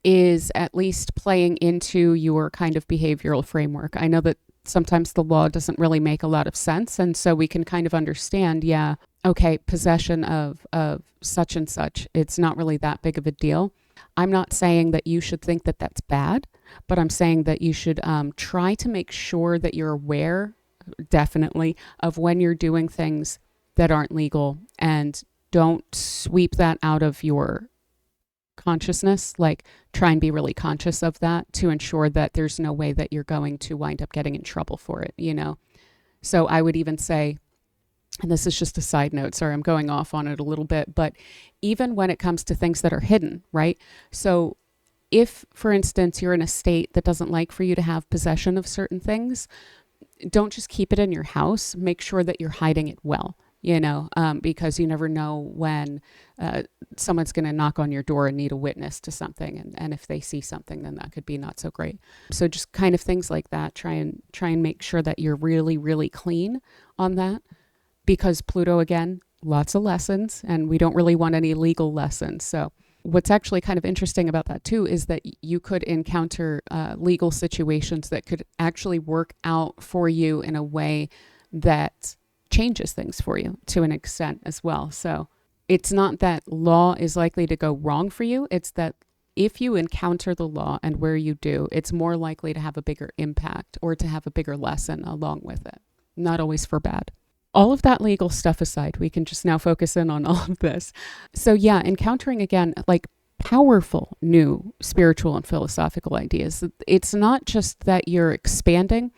is at least playing into your kind of behavioral framework. I know that sometimes the law doesn't really make a lot of sense. And so we can kind of understand, yeah, okay, possession of such and such, it's not really that big of a deal. I'm not saying that you should think that that's bad, but I'm saying that you should try to make sure that you're aware, definitely, of when you're doing things that aren't legal, and don't sweep that out of your consciousness. Like, try and be really conscious of that to ensure that there's no way that you're going to wind up getting in trouble for it, So I would even say, and this is just a side note, sorry, I'm going off on it a little bit, but even when it comes to things that are hidden, right? So if, for instance, you're in a state that doesn't like for you to have possession of certain things, don't just keep it in your house. Make sure that you're hiding it well, because you never know when someone's going to knock on your door and need a witness to something. And if they see something, then that could be not so great. So just kind of things like that. Try and make sure that you're really, really clean on that. Because Pluto, again, lots of lessons, and we don't really want any legal lessons. So what's actually kind of interesting about that too is that you could encounter legal situations that could actually work out for you in a way that changes things for you to an extent as well. So it's not that law is likely to go wrong for you. It's that if you encounter the law and where you do, it's more likely to have a bigger impact or to have a bigger lesson along with it. Not always for bad. All of that legal stuff aside, we can just now focus in on all of this. So yeah, encountering again, like powerful new spiritual and philosophical ideas. It's not just that you're expanding,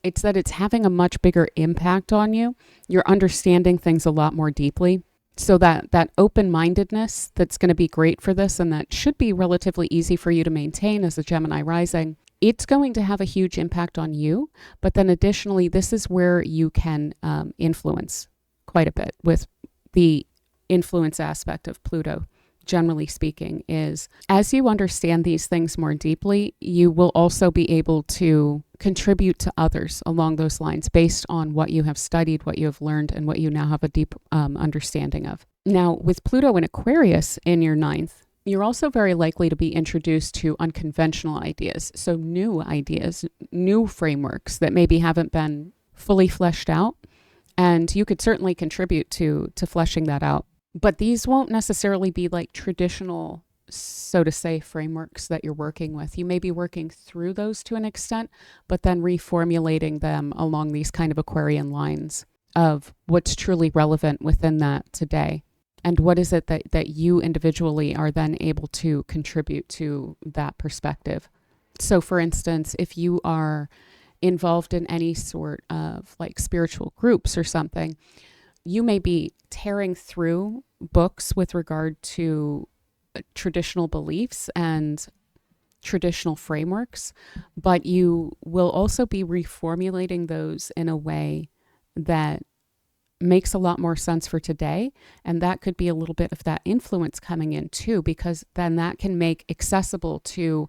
it's that it's having a much bigger impact on you. You're understanding things a lot more deeply. So that open-mindedness that's going to be great for this, and that should be relatively easy for you to maintain as a Gemini rising, it's going to have a huge impact on you. But then additionally, this is where you can influence quite a bit with the influence aspect of Pluto. Generally speaking, is as you understand these things more deeply, you will also be able to contribute to others along those lines based on what you have studied, what you have learned, and what you now have a deep understanding of. Now, with Pluto in Aquarius in your ninth, you're also very likely to be introduced to unconventional ideas. So new ideas, new frameworks that maybe haven't been fully fleshed out. And you could certainly contribute to fleshing that out. But these won't necessarily be like traditional, so to say, frameworks that you're working with. You may be working through those to an extent, but then reformulating them along these kind of Aquarian lines of what's truly relevant within that today. And what is it that you individually are then able to contribute to that perspective? So for instance, if you are involved in any sort of like spiritual groups or something, you may be tearing through books with regard to traditional beliefs and traditional frameworks, but you will also be reformulating those in a way that makes a lot more sense for today. And that could be a little bit of that influence coming in too, because then that can make accessible to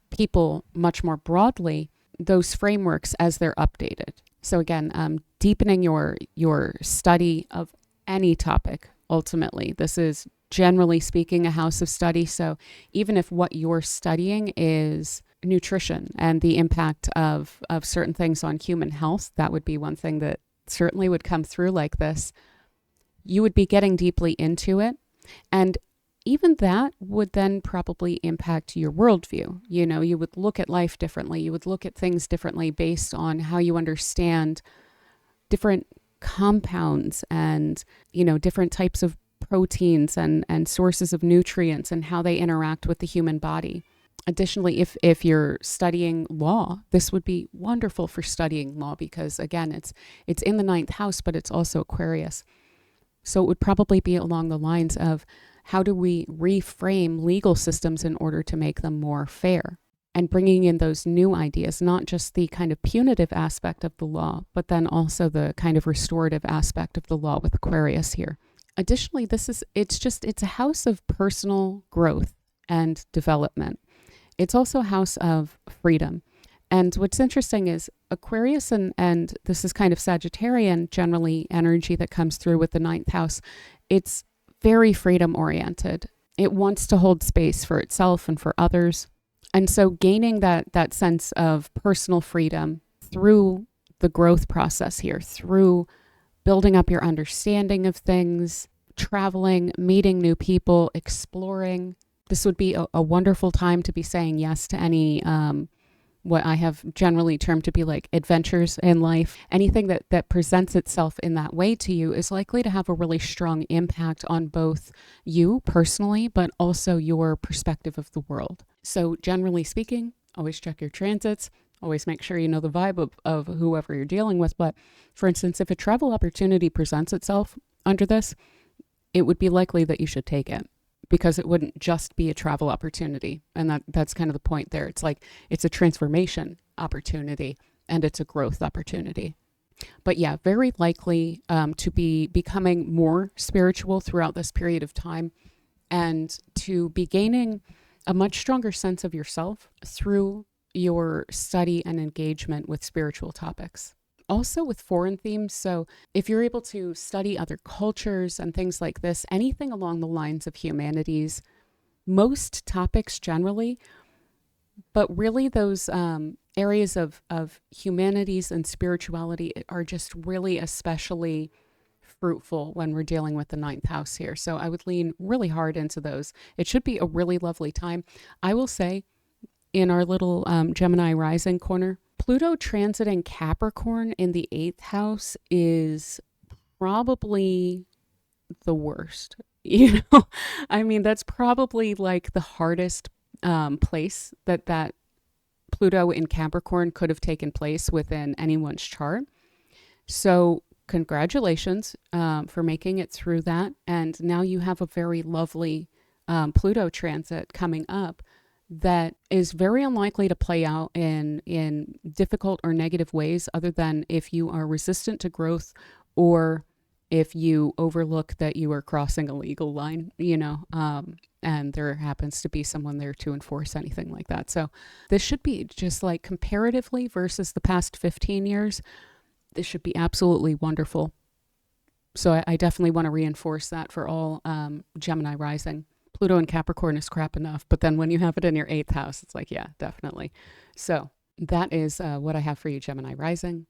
people much more broadly those frameworks as they're updated. So again, deepening your study of any topic. Ultimately, this is generally speaking a house of study. So even if what you're studying is nutrition and the impact of certain things on human health, that would be one thing that certainly would come through like this. You would be getting deeply into it. And even that would then probably impact your worldview. You know, you would look at life differently. You would look at things differently based on how you understand different compounds and, you know, different types of proteins and sources of nutrients and how they interact with the human body. Additionally, if you're studying law, this would be wonderful for studying law because, again, it's in the ninth house, but it's also Aquarius. So it would probably be along the lines of how do we reframe legal systems in order to make them more fair? And bringing in those new ideas, not just the kind of punitive aspect of the law, but then also the kind of restorative aspect of the law with Aquarius here. Additionally, it's a house of personal growth and development. It's also a house of freedom. And what's interesting is Aquarius and this is kind of Sagittarian generally energy that comes through with the ninth house. It's very freedom oriented. It wants to hold space for itself and for others. And so gaining that sense of personal freedom through the growth process here, through building up your understanding of things, traveling, meeting new people, exploring. This would be a wonderful time to be saying yes to any what I have generally termed to be like adventures in life. Anything that presents itself in that way to you is likely to have a really strong impact on both you personally, but also your perspective of the world. So generally speaking, always check your transits, always make sure you know the vibe of whoever you're dealing with. But for instance, if a travel opportunity presents itself under this, it would be likely that you should take it, because it wouldn't just be a travel opportunity. And that's kind of the point there. It's like, it's a transformation opportunity and it's a growth opportunity. But yeah, very likely to be becoming more spiritual throughout this period of time and to be gaining a much stronger sense of yourself through your study and engagement with spiritual topics. Also with foreign themes, so if you're able to study other cultures and things like this, anything along the lines of humanities, most topics generally, but really those areas of humanities and spirituality are just really especially fruitful when we're dealing with the ninth house here. So I would lean really hard into those. It should be a really lovely time. I will say, in our little Gemini Rising corner, Pluto transiting Capricorn in the 8th house is probably the worst. You know, I mean, that's probably like the hardest place that Pluto in Capricorn could have taken place within anyone's chart. So congratulations for making it through that. And now you have a very lovely Pluto transit coming up that is very unlikely to play out in difficult or negative ways, other than if you are resistant to growth or if you overlook that you are crossing a legal line, and there happens to be someone there to enforce anything like that. So this should be just like comparatively versus the past 15 years, this should be absolutely wonderful. So I definitely want to reinforce that for all Gemini Rising. Pluto in Capricorn is crap enough, but then when you have it in your 8th house, it's like, yeah, definitely. So that is what I have for you, Gemini Rising.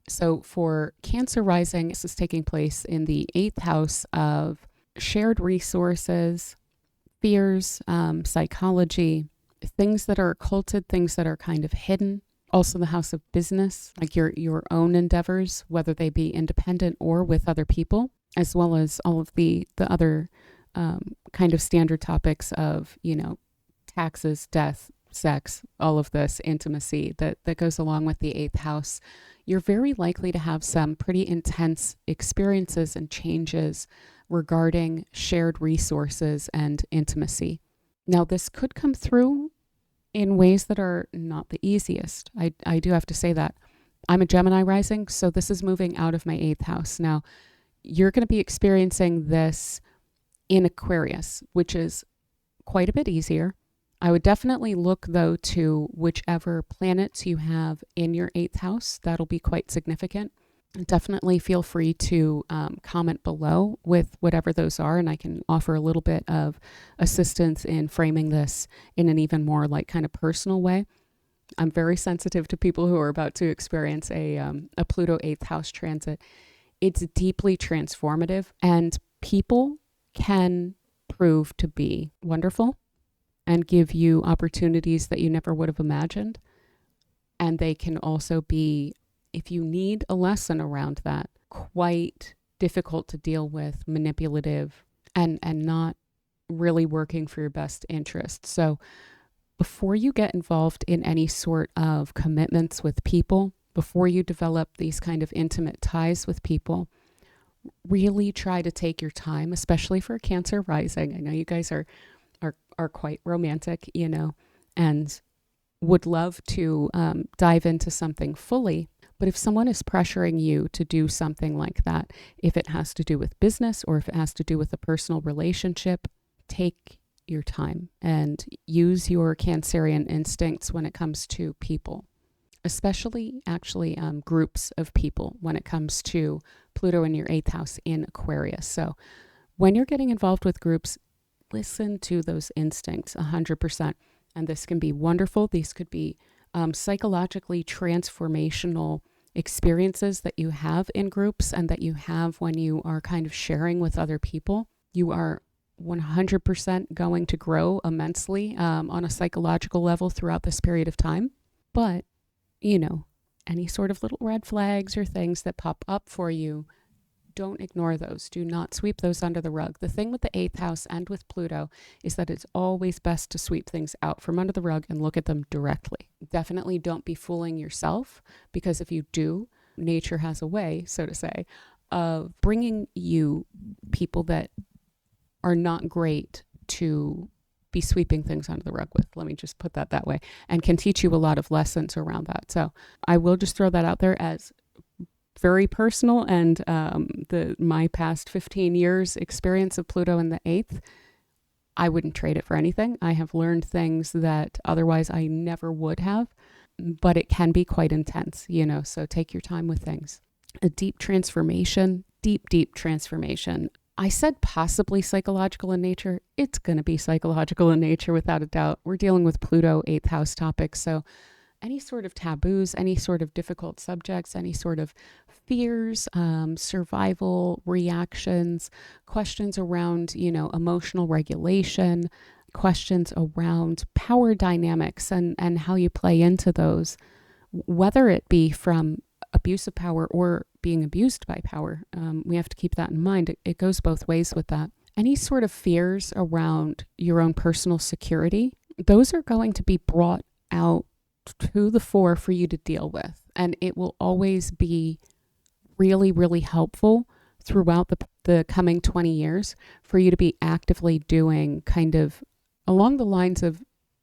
So for Cancer Rising, this is taking place in the 8th house of shared resources, fears, psychology, things that are occulted, things that are kind of hidden. Also the house of business, like your own endeavors, whether they be independent or with other people, as well as all of the other kind of standard topics of, taxes, death, sex, all of this intimacy that goes along with the 8th house. You're very likely to have some pretty intense experiences and changes regarding shared resources and intimacy. Now, this could come through in ways that are not the easiest. I do have to say that. I'm a Gemini rising, so this is moving out of my 8th house. Now, you're going to be experiencing this in Aquarius, which is quite a bit easier. I would definitely look, though, to whichever planets you have in your 8th house. That'll be quite significant. Definitely feel free to comment below with whatever those are, and I can offer a little bit of assistance in framing this in an even more like kind of personal way. I'm very sensitive to people who are about to experience a Pluto 8th house transit. It's deeply transformative, and people can prove to be wonderful and give you opportunities that you never would have imagined. And they can also be, if you need a lesson around that, quite difficult to deal with, manipulative, and not really working for your best interest. So before you get involved in any sort of commitments with people, before you develop these kind of intimate ties with people, really try to take your time, especially for Cancer Rising. I know you guys are quite romantic, and would love to dive into something fully. But if someone is pressuring you to do something like that, if it has to do with business or if it has to do with a personal relationship, take your time and use your Cancerian instincts when it comes to people, especially actually groups of people when it comes to Pluto in your 8th house in Aquarius. So when you're getting involved with groups, listen to those instincts 100%. And this can be wonderful. These could be psychologically transformational experiences that you have in groups and that you have when you are kind of sharing with other people. You are 100% going to grow immensely on a psychological level throughout this period of time. But, any sort of little red flags or things that pop up for you, don't ignore those. Do not sweep those under the rug. The thing with the 8th house and with Pluto is that it's always best to sweep things out from under the rug and look at them directly. Definitely don't be fooling yourself, because if you do, nature has a way, so to say, of bringing you people that are not great to be sweeping things under the rug with. Let me just put that way, and can teach you a lot of lessons around that. So I will just throw that out there as very personal, and my past 15 years experience of Pluto in the 8th, I wouldn't trade it for anything. I have learned things that otherwise I never would have, but it can be quite intense, so take your time with things. A deep transformation, deep transformation. I said possibly psychological in nature. It's going to be psychological in nature without a doubt. We're dealing with Pluto, eighth house topics. So any sort of taboos, any sort of difficult subjects, any sort of fears, survival reactions, questions around, emotional regulation, questions around power dynamics and how you play into those, whether it be from abuse of power or being abused by power. We have to keep that in mind. It goes both ways with that. Any sort of fears around your own personal security, those are going to be brought out to the fore for you to deal with. And it will always be really, really helpful throughout the coming 20 years for you to be actively doing kind of along the lines of,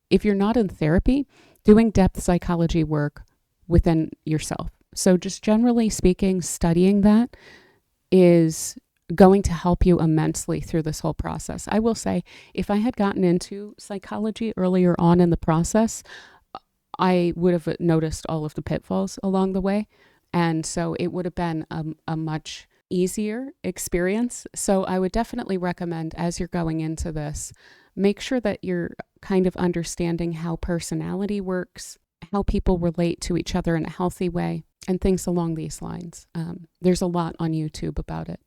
if you're not in therapy, doing depth psychology work within yourself. So just generally speaking, studying that is going to help you immensely through this whole process. I will say, if I had gotten into psychology earlier on in the process, I would have noticed all of the pitfalls along the way. And so it would have been a much easier experience. So I would definitely recommend, as you're going into this, make sure that you're kind of understanding how personality works, how people relate to each other in a healthy way, and things along these lines. There's a lot on YouTube about it.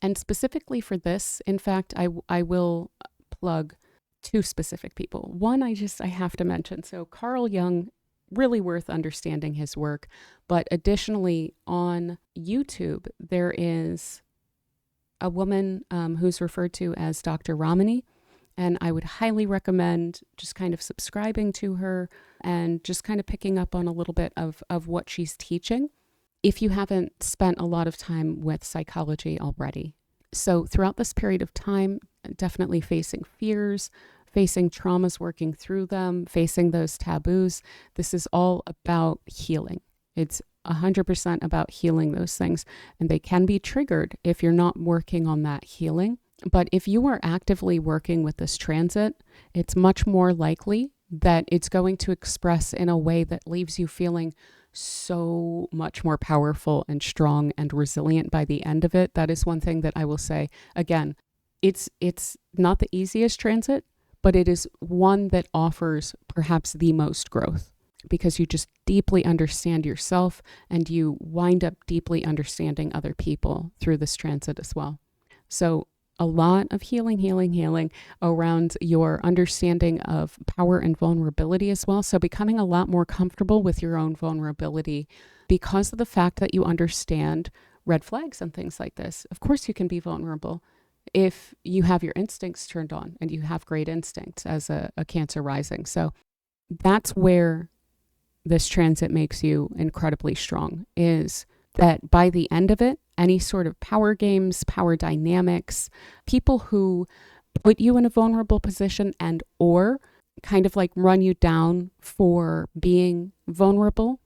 And specifically for this, in fact, I will plug two specific people. One, I have to mention. So Carl Jung, really worth understanding his work. But additionally, on YouTube, there is a woman who's referred to as Dr. Ramani. And I would highly recommend just kind of subscribing to her and just kind of picking up on a little bit of what she's teaching if you haven't spent a lot of time with psychology already. So throughout this period of time, definitely facing fears, facing traumas, working through them, facing those taboos. This is all about healing. It's 100% about healing those things. And they can be triggered if you're not working on that healing. But if you are actively working with this transit, it's much more likely that it's going to express in a way that leaves you feeling so much more powerful and strong and resilient by the end of it. That is one thing that I will say. Again, it's not the easiest transit, but it is one that offers perhaps the most growth because you just deeply understand yourself and you wind up deeply understanding other people through this transit as well. So a lot of healing around your understanding of power and vulnerability as well. So becoming a lot more comfortable with your own vulnerability because of the fact that you understand red flags and things like this. Of course, you can be vulnerable if you have your instincts turned on and you have great instincts as a Cancer rising. So that's where this transit makes you incredibly strong, is that by the end of it, any sort of power games, power dynamics, people who put you in a vulnerable position and or kind of like run you down for being vulnerable,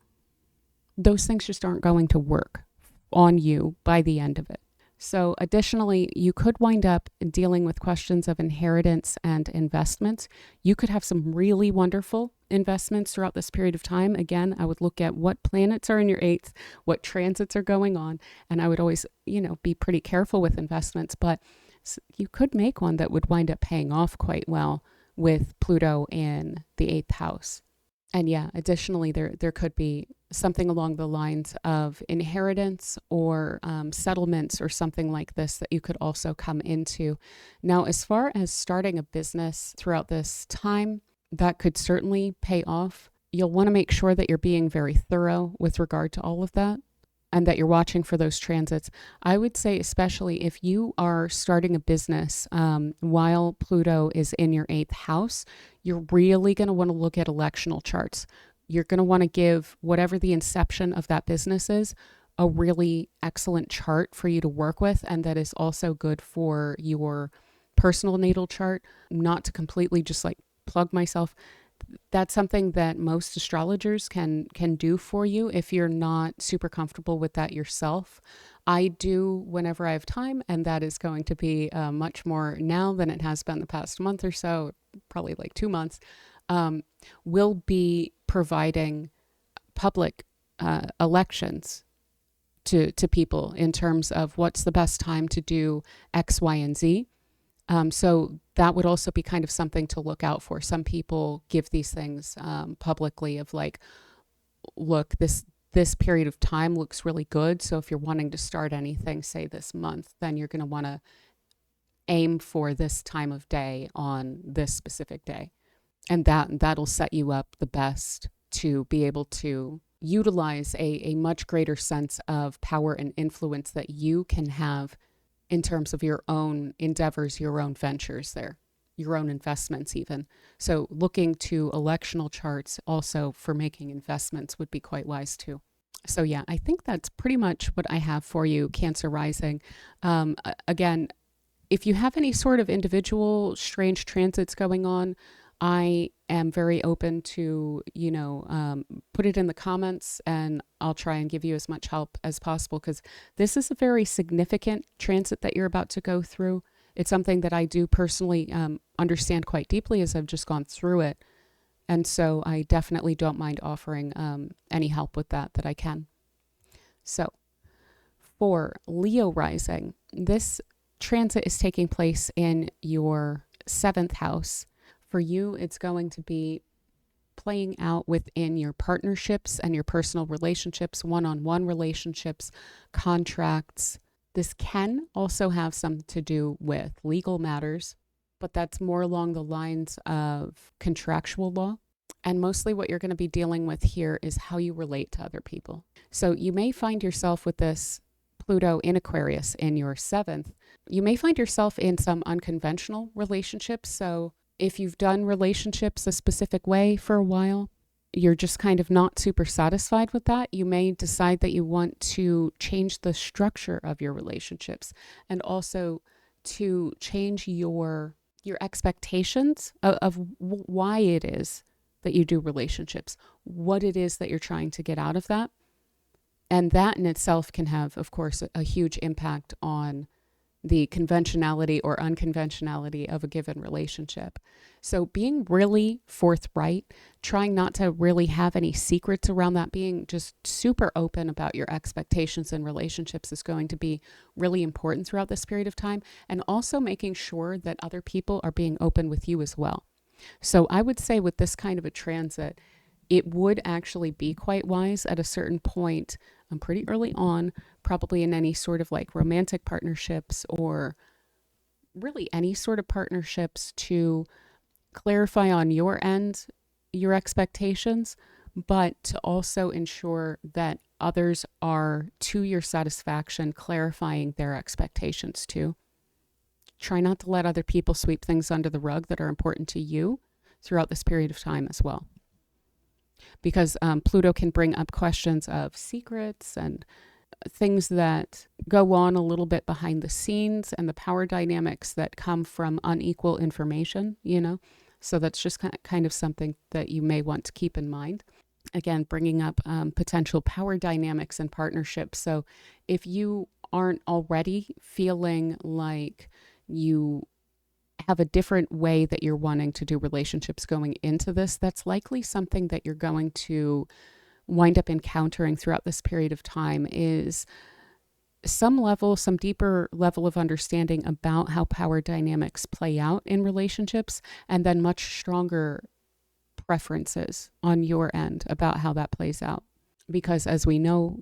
those things just aren't going to work on you by the end of it. So additionally, you could wind up dealing with questions of inheritance and investments. You could have some really wonderful investments throughout this period of time. Again, I would look at what planets are in your eighth, what transits are going on, and I would always, be pretty careful with investments, but you could make one that would wind up paying off quite well with Pluto in the eighth house. And yeah, additionally, there could be something along the lines of inheritance or settlements or something like this that you could also come into. Now, as far as starting a business throughout this time, that could certainly pay off. You'll want to make sure that you're being very thorough with regard to all of that and that you're watching for those transits. I would say, especially if you are starting a business while Pluto is in your eighth house, you're really going to want to look at electional charts. You're going to want to give whatever the inception of that business is a really excellent chart for you to work with, and that is also good for your personal natal chart. Not to completely just like plug myself. That's something that most astrologers can do for you if you're not super comfortable with that yourself. I do whenever I have time, and that is going to be much more now than it has been the past month or so, probably like 2 months. Will be providing public elections to people in terms of what's the best time to do X, Y, and Z. So that would also be kind of something to look out for. Some people give these things publicly of like, look, this period of time looks really good. So if you're wanting to start anything, say this month, then you're going to want to aim for this time of day on this specific day. And that'll set you up the best to be able to utilize a much greater sense of power and influence that you can have in terms of your own endeavors, your own ventures there, your own investments even. So looking to electional charts also for making investments would be quite wise too. So yeah, I think that's pretty much what I have for you, Cancer Rising. Again, if you have any sort of individual strange transits going on, I am very open to, put it in the comments and I'll try and give you as much help as possible, because this is a very significant transit that you're about to go through. It's something that I do personally understand quite deeply as I've just gone through it. And so I definitely don't mind offering any help with that I can. So for Leo Rising, this transit is taking place in your 7th house. For you, it's going to be playing out within your partnerships and your personal relationships, one-on-one relationships, contracts. This can also have something to do with legal matters, but that's more along the lines of contractual law. And mostly what you're going to be dealing with here is how you relate to other people. So you may find yourself with this Pluto in Aquarius in your 7th. You may find yourself in some unconventional relationships. So if you've done relationships a specific way for a while, you're just kind of not super satisfied with that. You may decide that you want to change the structure of your relationships and also to change your expectations of why it is that you do relationships, what it is that you're trying to get out of that. And that in itself can have, of course, a huge impact on the conventionality or unconventionality of a given relationship. So being really forthright, trying not to really have any secrets around that, being just super open about your expectations in relationships is going to be really important throughout this period of time. And also making sure that other people are being open with you as well. So I would say with this kind of a transit, it would actually be quite wise at a certain point, pretty early on, probably in any sort of like romantic partnerships or really any sort of partnerships, to clarify on your end your expectations, but to also ensure that others are, to your satisfaction, clarifying their expectations too. Try not to let other people sweep things under the rug that are important to you throughout this period of time as well. Because Pluto can bring up questions of secrets and things that go on a little bit behind the scenes and the power dynamics that come from unequal information, So that's just kind of something that you may want to keep in mind. Again, bringing up potential power dynamics and partnerships. So if you aren't already feeling like you have a different way that you're wanting to do relationships going into this, that's likely something that you're going to wind up encountering throughout this period of time, is some deeper level of understanding about how power dynamics play out in relationships, and then much stronger preferences on your end about how that plays out. Because as we know,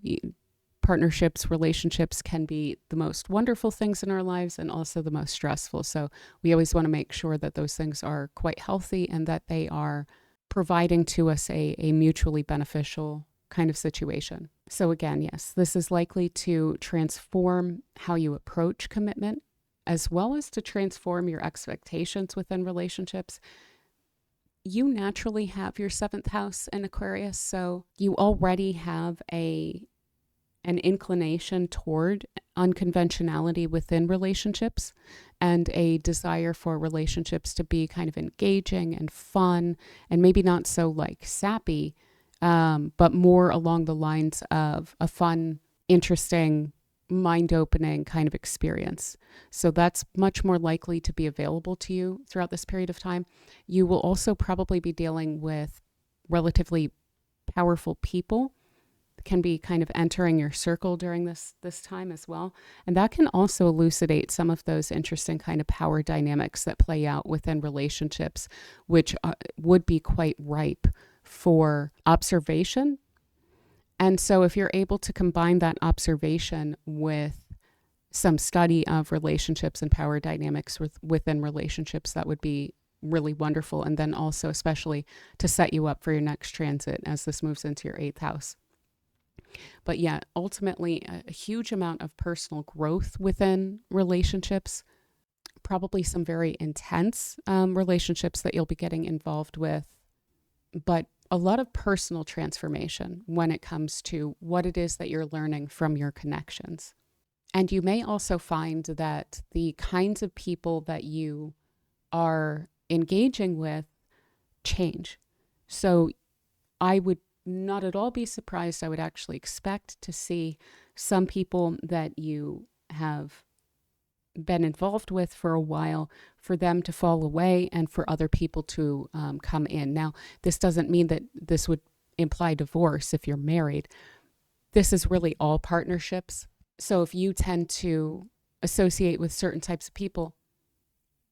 partnerships, relationships can be the most wonderful things in our lives and also the most stressful. So we always want to make sure that those things are quite healthy and that they are providing to us a mutually beneficial kind of situation. So again, yes, this is likely to transform how you approach commitment, as well as to transform your expectations within relationships. You naturally have your 7th house in Aquarius, so you already have an inclination toward unconventionality within relationships and a desire for relationships to be kind of engaging and fun and maybe not so like sappy, but more along the lines of a fun, interesting, mind-opening kind of experience. So that's much more likely to be available to you throughout this period of time. You will also probably be dealing with relatively powerful people can be kind of entering your circle during this time as well. And that can also elucidate some of those interesting kind of power dynamics that play out within relationships, which would be quite ripe for observation. And so if you're able to combine that observation with some study of relationships and power dynamics within relationships, that would be really wonderful. And then also especially to set you up for your next transit as this moves into your 8th house. But yeah, ultimately a huge amount of personal growth within relationships, probably some very intense relationships that you'll be getting involved with, but a lot of personal transformation when it comes to what it is that you're learning from your connections. And you may also find that the kinds of people that you are engaging with change. So I would not at all be surprised. I would actually expect to see some people that you have been involved with for a while, for them to fall away and for other people to come in. Now, this doesn't mean that this would imply divorce if you're married. This is really all partnerships. So if you tend to associate with certain types of people,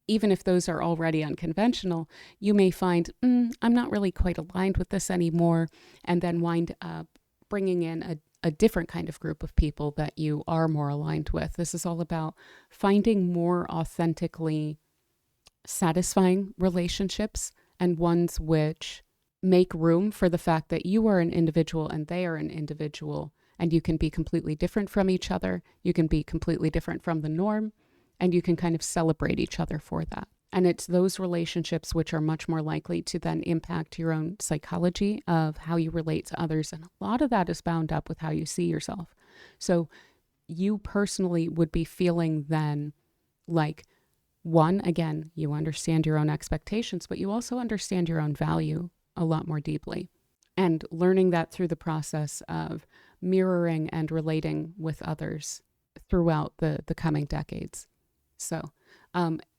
even if those are already unconventional, you may find, I'm not really quite aligned with this anymore, and then wind up bringing in a different kind of group of people that you are more aligned with. This is all about finding more authentically satisfying relationships and ones which make room for the fact that you are an individual and they are an individual. And you can be completely different from each other. You can be completely different from the norm, and you can kind of celebrate each other for that. And it's those relationships which are much more likely to then impact your own psychology of how you relate to others. And a lot of that is bound up with how you see yourself. So you personally would be feeling then like, one, again, you understand your own expectations, but you also understand your own value a lot more deeply. And learning that through the process of mirroring and relating with others throughout the coming decades. So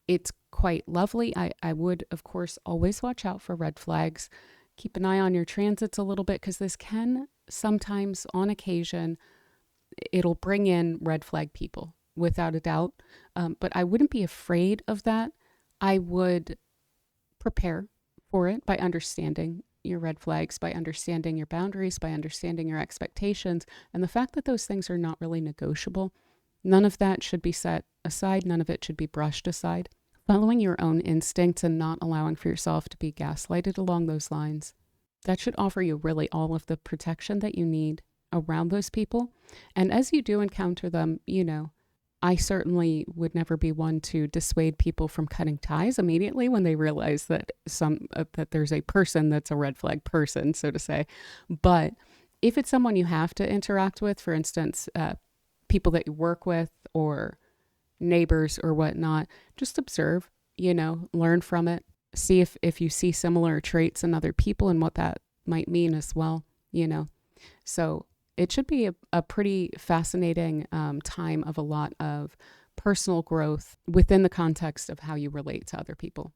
it's quite lovely. I would, of course, always watch out for red flags. Keep an eye on your transits a little bit, because this can sometimes, on occasion, it'll bring in red flag people, without a doubt. But I wouldn't be afraid of that. I would prepare for it by understanding your red flags, by understanding your boundaries, by understanding your expectations, and the fact that those things are not really negotiable. None of that should be set aside. None of it should be brushed aside. Following your own instincts and not allowing for yourself to be gaslighted along those lines, that should offer you really all of the protection that you need around those people. And as you do encounter them, I certainly would never be one to dissuade people from cutting ties immediately when they realize that that there's a person that's a red flag person, so to say. But if it's someone you have to interact with, for instance, people that you work with or neighbors or whatnot, just observe, learn from it. See if you see similar traits in other people and what that might mean as well, So it should be a pretty fascinating time of a lot of personal growth within the context of how you relate to other people.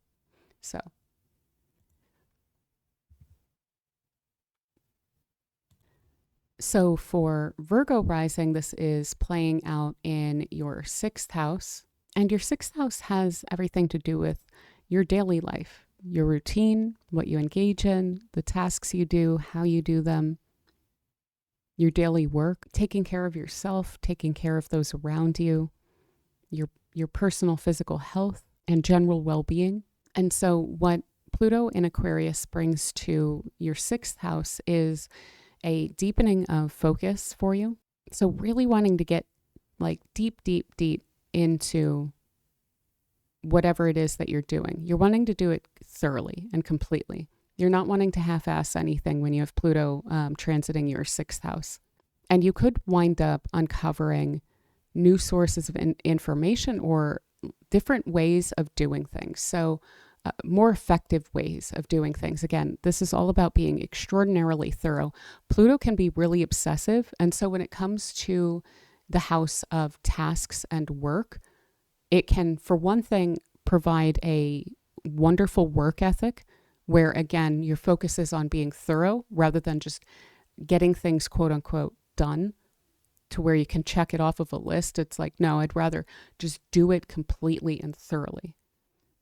So for Virgo rising, this is playing out in your 6th house. And your 6th house has everything to do with your daily life, your routine, what you engage in, the tasks you do, how you do them, your daily work, taking care of yourself, taking care of those around you, your personal physical health and general well-being. And so what Pluto in Aquarius brings to your 6th house is a deepening of focus for you. So really wanting to get like deep into whatever it is that you're doing. You're wanting to do it thoroughly and completely. You're not wanting to half-ass anything when you have Pluto transiting your 6th house. And you could wind up uncovering new sources of information or different ways of doing things. So more effective ways of doing things. Again, this is all about being extraordinarily thorough. Pluto can be really obsessive. And so when it comes to the house of tasks and work, it can, for one thing, provide a wonderful work ethic where, again, your focus is on being thorough rather than just getting things quote unquote done to where you can check it off of a list. It's like, no, I'd rather just do it completely and thoroughly.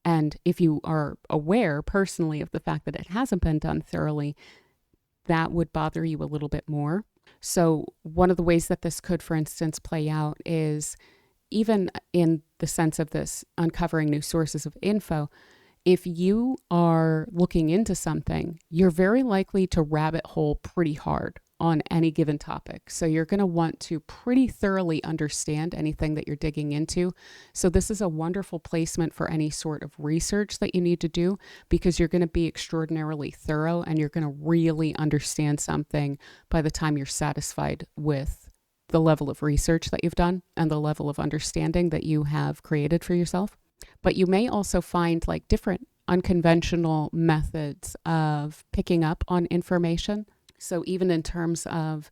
And if you are aware personally of the fact that it hasn't been done thoroughly, that would bother you a little bit more. So one of the ways that this could, for instance, play out is even in the sense of this uncovering new sources of info. If you are looking into something, you're very likely to rabbit hole pretty hard on any given topic. So you're going to want to pretty thoroughly understand anything that you're digging into. So this is a wonderful placement for any sort of research that you need to do, because you're going to be extraordinarily thorough and you're going to really understand something by the time you're satisfied with the level of research that you've done and the level of understanding that you have created for yourself. But you may also find like different unconventional methods of picking up on information. So even in terms of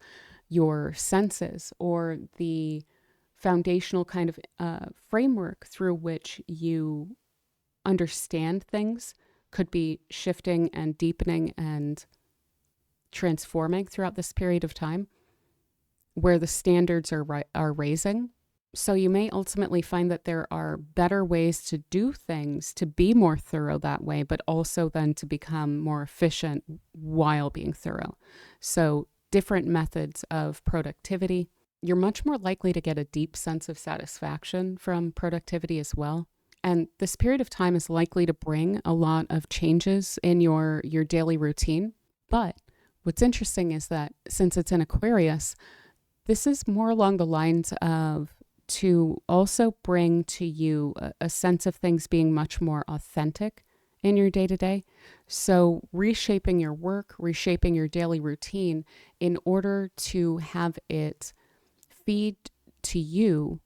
your senses or the foundational kind of framework through which you understand things could be shifting and deepening and transforming throughout this period of time, where the standards are raising. So you may ultimately find that there are better ways to do things, to be more thorough that way, but also then to become more efficient while being thorough. So different methods of productivity. You're much more likely to get a deep sense of satisfaction from productivity as well. And this period of time is likely to bring a lot of changes in your daily routine. But what's interesting is that since it's in Aquarius, this is more along the lines of to also bring to you a sense of things being much more authentic in your day-to-day. So reshaping your work, reshaping your daily routine in order to have it feed to you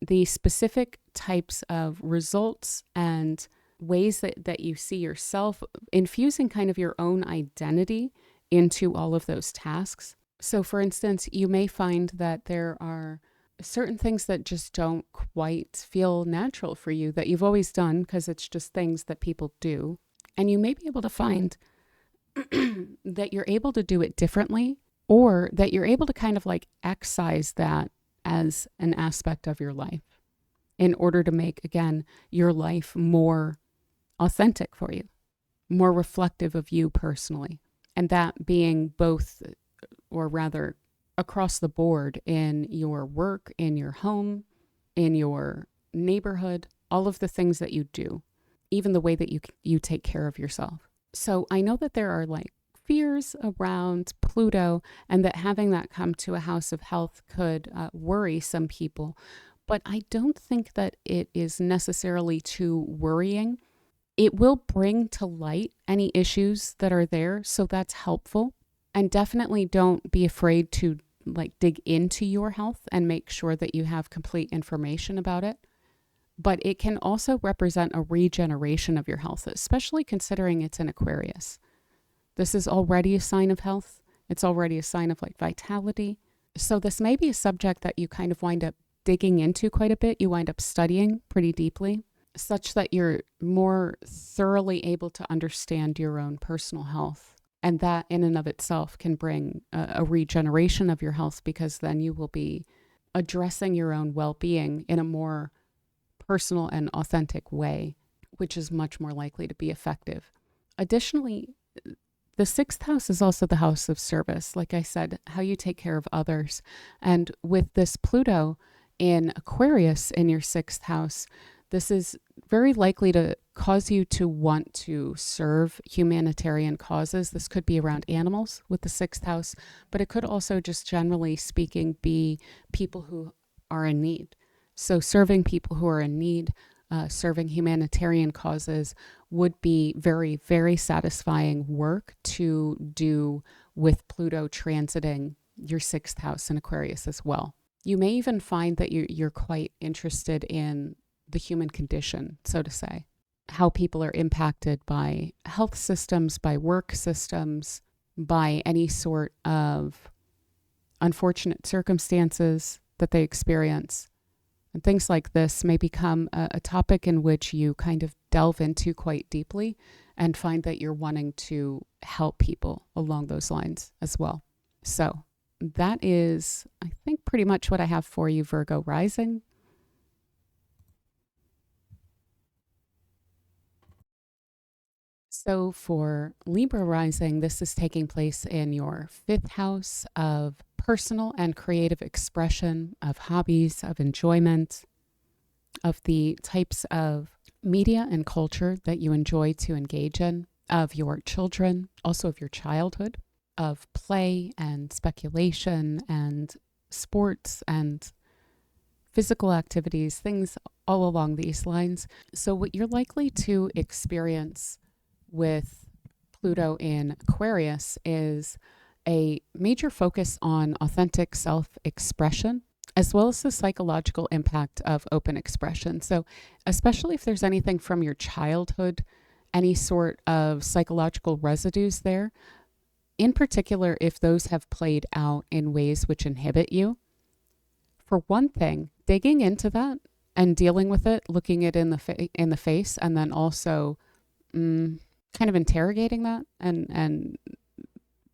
the specific types of results and ways that you see yourself, infusing kind of your own identity into all of those tasks. So for instance, you may find that there are certain things that just don't quite feel natural for you that you've always done because it's just things that people do. And you may be able to find that you're able to do it differently, or that you're able to kind of like excise that as an aspect of your life in order to make, again, your life more authentic for you, more reflective of you personally. And that being both, or rather across the board, in your work, in your home, in your neighborhood, all of the things that you do, even the way that you take care of yourself. So I know that there are like fears around Pluto, and that having that come to a house of health could worry some people. But I don't think that it is necessarily too worrying. It will bring to light any issues that are there, so that's helpful. And definitely don't be afraid to like dig into your health and make sure that you have complete information about it. But it can also represent a regeneration of your health, especially considering it's in Aquarius. This is already a sign of health. It's already a sign of like vitality. So this may be a subject that you kind of wind up digging into quite a bit. You wind up studying pretty deeply, such that you're more thoroughly able to understand your own personal health. And that in and of itself can bring a regeneration of your health, because then you will be addressing your own well-being in a more personal and authentic way, which is much more likely to be effective. Additionally, the sixth house is also the house of service. Like I said, how you take care of others. And with this Pluto in Aquarius in your sixth house, this is very likely to cause you to want to serve humanitarian causes. This could be around animals with the sixth house, but it could also, just generally speaking, be people who are in need. So serving people who are in need, serving humanitarian causes would be very, very satisfying work to do with Pluto transiting your sixth house in Aquarius as well. You may even find that you're quite interested in the human condition, so to say, how people are impacted by health systems, by work systems, by any sort of unfortunate circumstances that they experience. And things like this may become a topic in which you kind of delve into quite deeply and find that you're wanting to help people along those lines as well. So that is, I think, pretty much what I have for you, Virgo Rising. So for Libra Rising, this is taking place in your fifth house of personal and creative expression, of hobbies, of enjoyment, of the types of media and culture that you enjoy to engage in, of your children, also of your childhood, of play and speculation and sports and physical activities, things all along these lines. So what you're likely to experience with Pluto in Aquarius is a major focus on authentic self-expression, as well as the psychological impact of open expression. So especially if there's anything from your childhood, any sort of psychological residues there, in particular, if those have played out in ways which inhibit you. For one thing, digging into that and dealing with it, looking it in the face, and then also kind of interrogating that and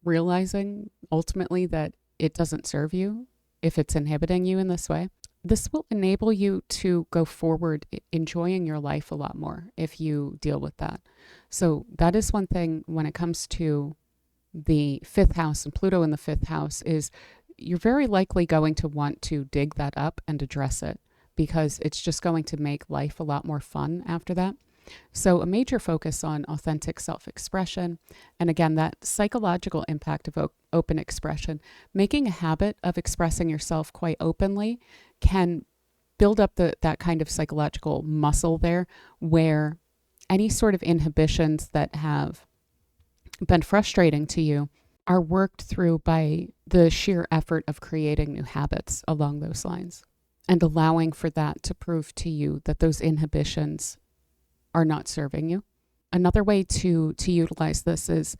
realizing ultimately that it doesn't serve you if it's inhibiting you in this way. This will enable you to go forward enjoying your life a lot more if you deal with that. So that is one thing when it comes to the fifth house and Pluto in the fifth house is you're very likely going to want to dig that up and address it because it's just going to make life a lot more fun after that. So a major focus on authentic self-expression. And again, that psychological impact of open expression, making a habit of expressing yourself quite openly can build up that kind of psychological muscle there where any sort of inhibitions that have been frustrating to you are worked through by the sheer effort of creating new habits along those lines and allowing for that to prove to you that those inhibitions are not serving you. Another way to utilize this is,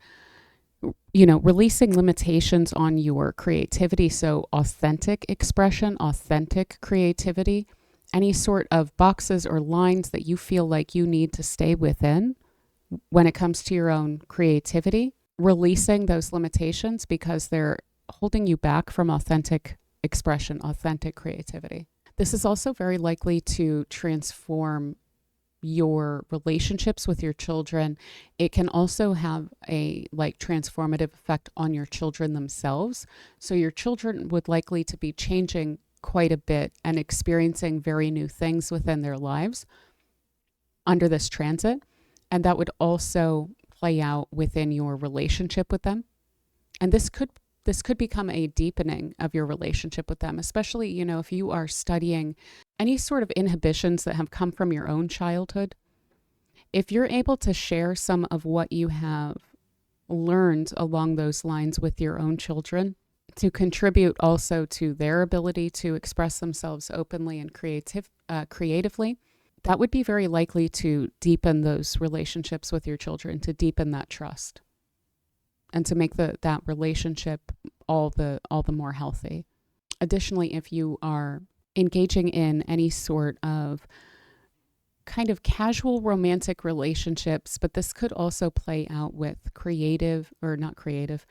releasing limitations on your creativity. So authentic expression, authentic creativity, any sort of boxes or lines that you feel like you need to stay within when it comes to your own creativity, releasing those limitations because they're holding you back from authentic expression, authentic creativity. This is also very likely to transform your relationships with your children. It can also have a transformative effect on your children themselves. So your children would likely to be changing quite a bit and experiencing very new things within their lives under this transit. And that would also play out within your relationship with them. And this could become a deepening of your relationship with them, especially, if you are studying any sort of inhibitions that have come from your own childhood. If you're able to share some of what you have learned along those lines with your own children to contribute also to their ability to express themselves openly and creatively, that would be very likely to deepen those relationships with your children, to deepen that trust, and to make that relationship all the more healthy. Additionally, if you are engaging in any sort of kind of casual romantic relationships, but this could also play out with creative or not creative.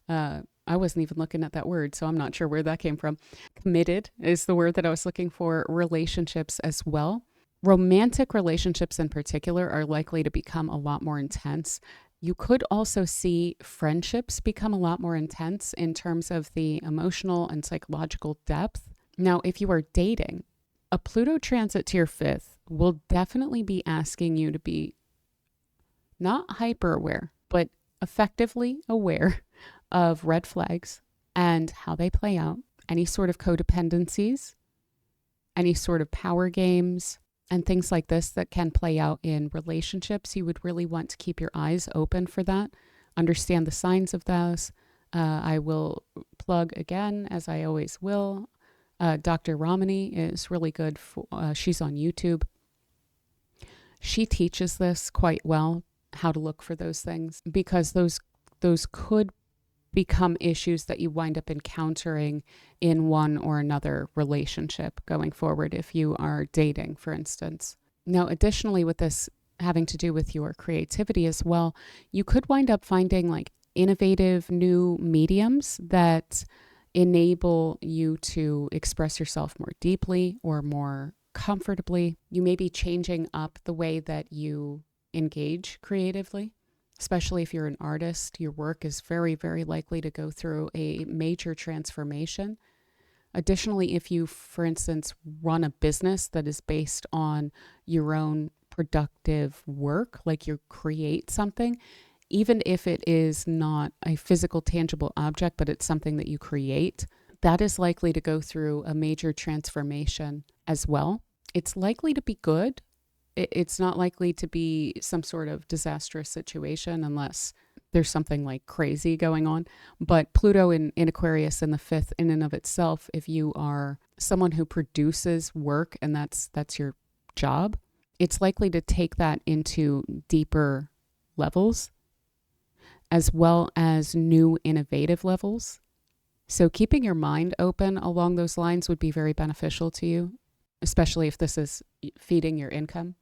I wasn't even looking at that word, so I'm not sure where that came from. Committed is the word that I was looking for, relationships as well. Romantic relationships in particular are likely to become a lot more intense. You could also see friendships become a lot more intense in terms of the emotional and psychological depth. Now, if you are dating, a Pluto transit to your fifth will definitely be asking you to be not hyper aware, but effectively aware of red flags and how they play out, any sort of codependencies, any sort of power games, and things like this that can play out in relationships. You would really want to keep your eyes open for that, understand the signs of those. I will plug again, as I always will. Dr. Ramani is really good. She's on YouTube. She teaches this quite well, how to look for those things, because those could become issues that you wind up encountering in one or another relationship going forward if you are dating, for instance. Now, additionally, with this having to do with your creativity as well, you could wind up finding like innovative new mediums that enable you to express yourself more deeply or more comfortably. You may be changing up the way that you engage creatively, especially if you're an artist. Your work is very, very likely to go through a major transformation. Additionally, if you, for instance, run a business that is based on your own productive work, like you create something, even if it is not a physical, tangible object, but it's something that you create, that is likely to go through a major transformation as well. It's likely to be good. It's not likely to be some sort of disastrous situation unless there's something like crazy going on. But Pluto in Aquarius in the fifth, in and of itself, if you are someone who produces work and that's your job, it's likely to take that into deeper levels as well as new innovative levels. So keeping your mind open along those lines would be very beneficial to you, especially if this is feeding your income.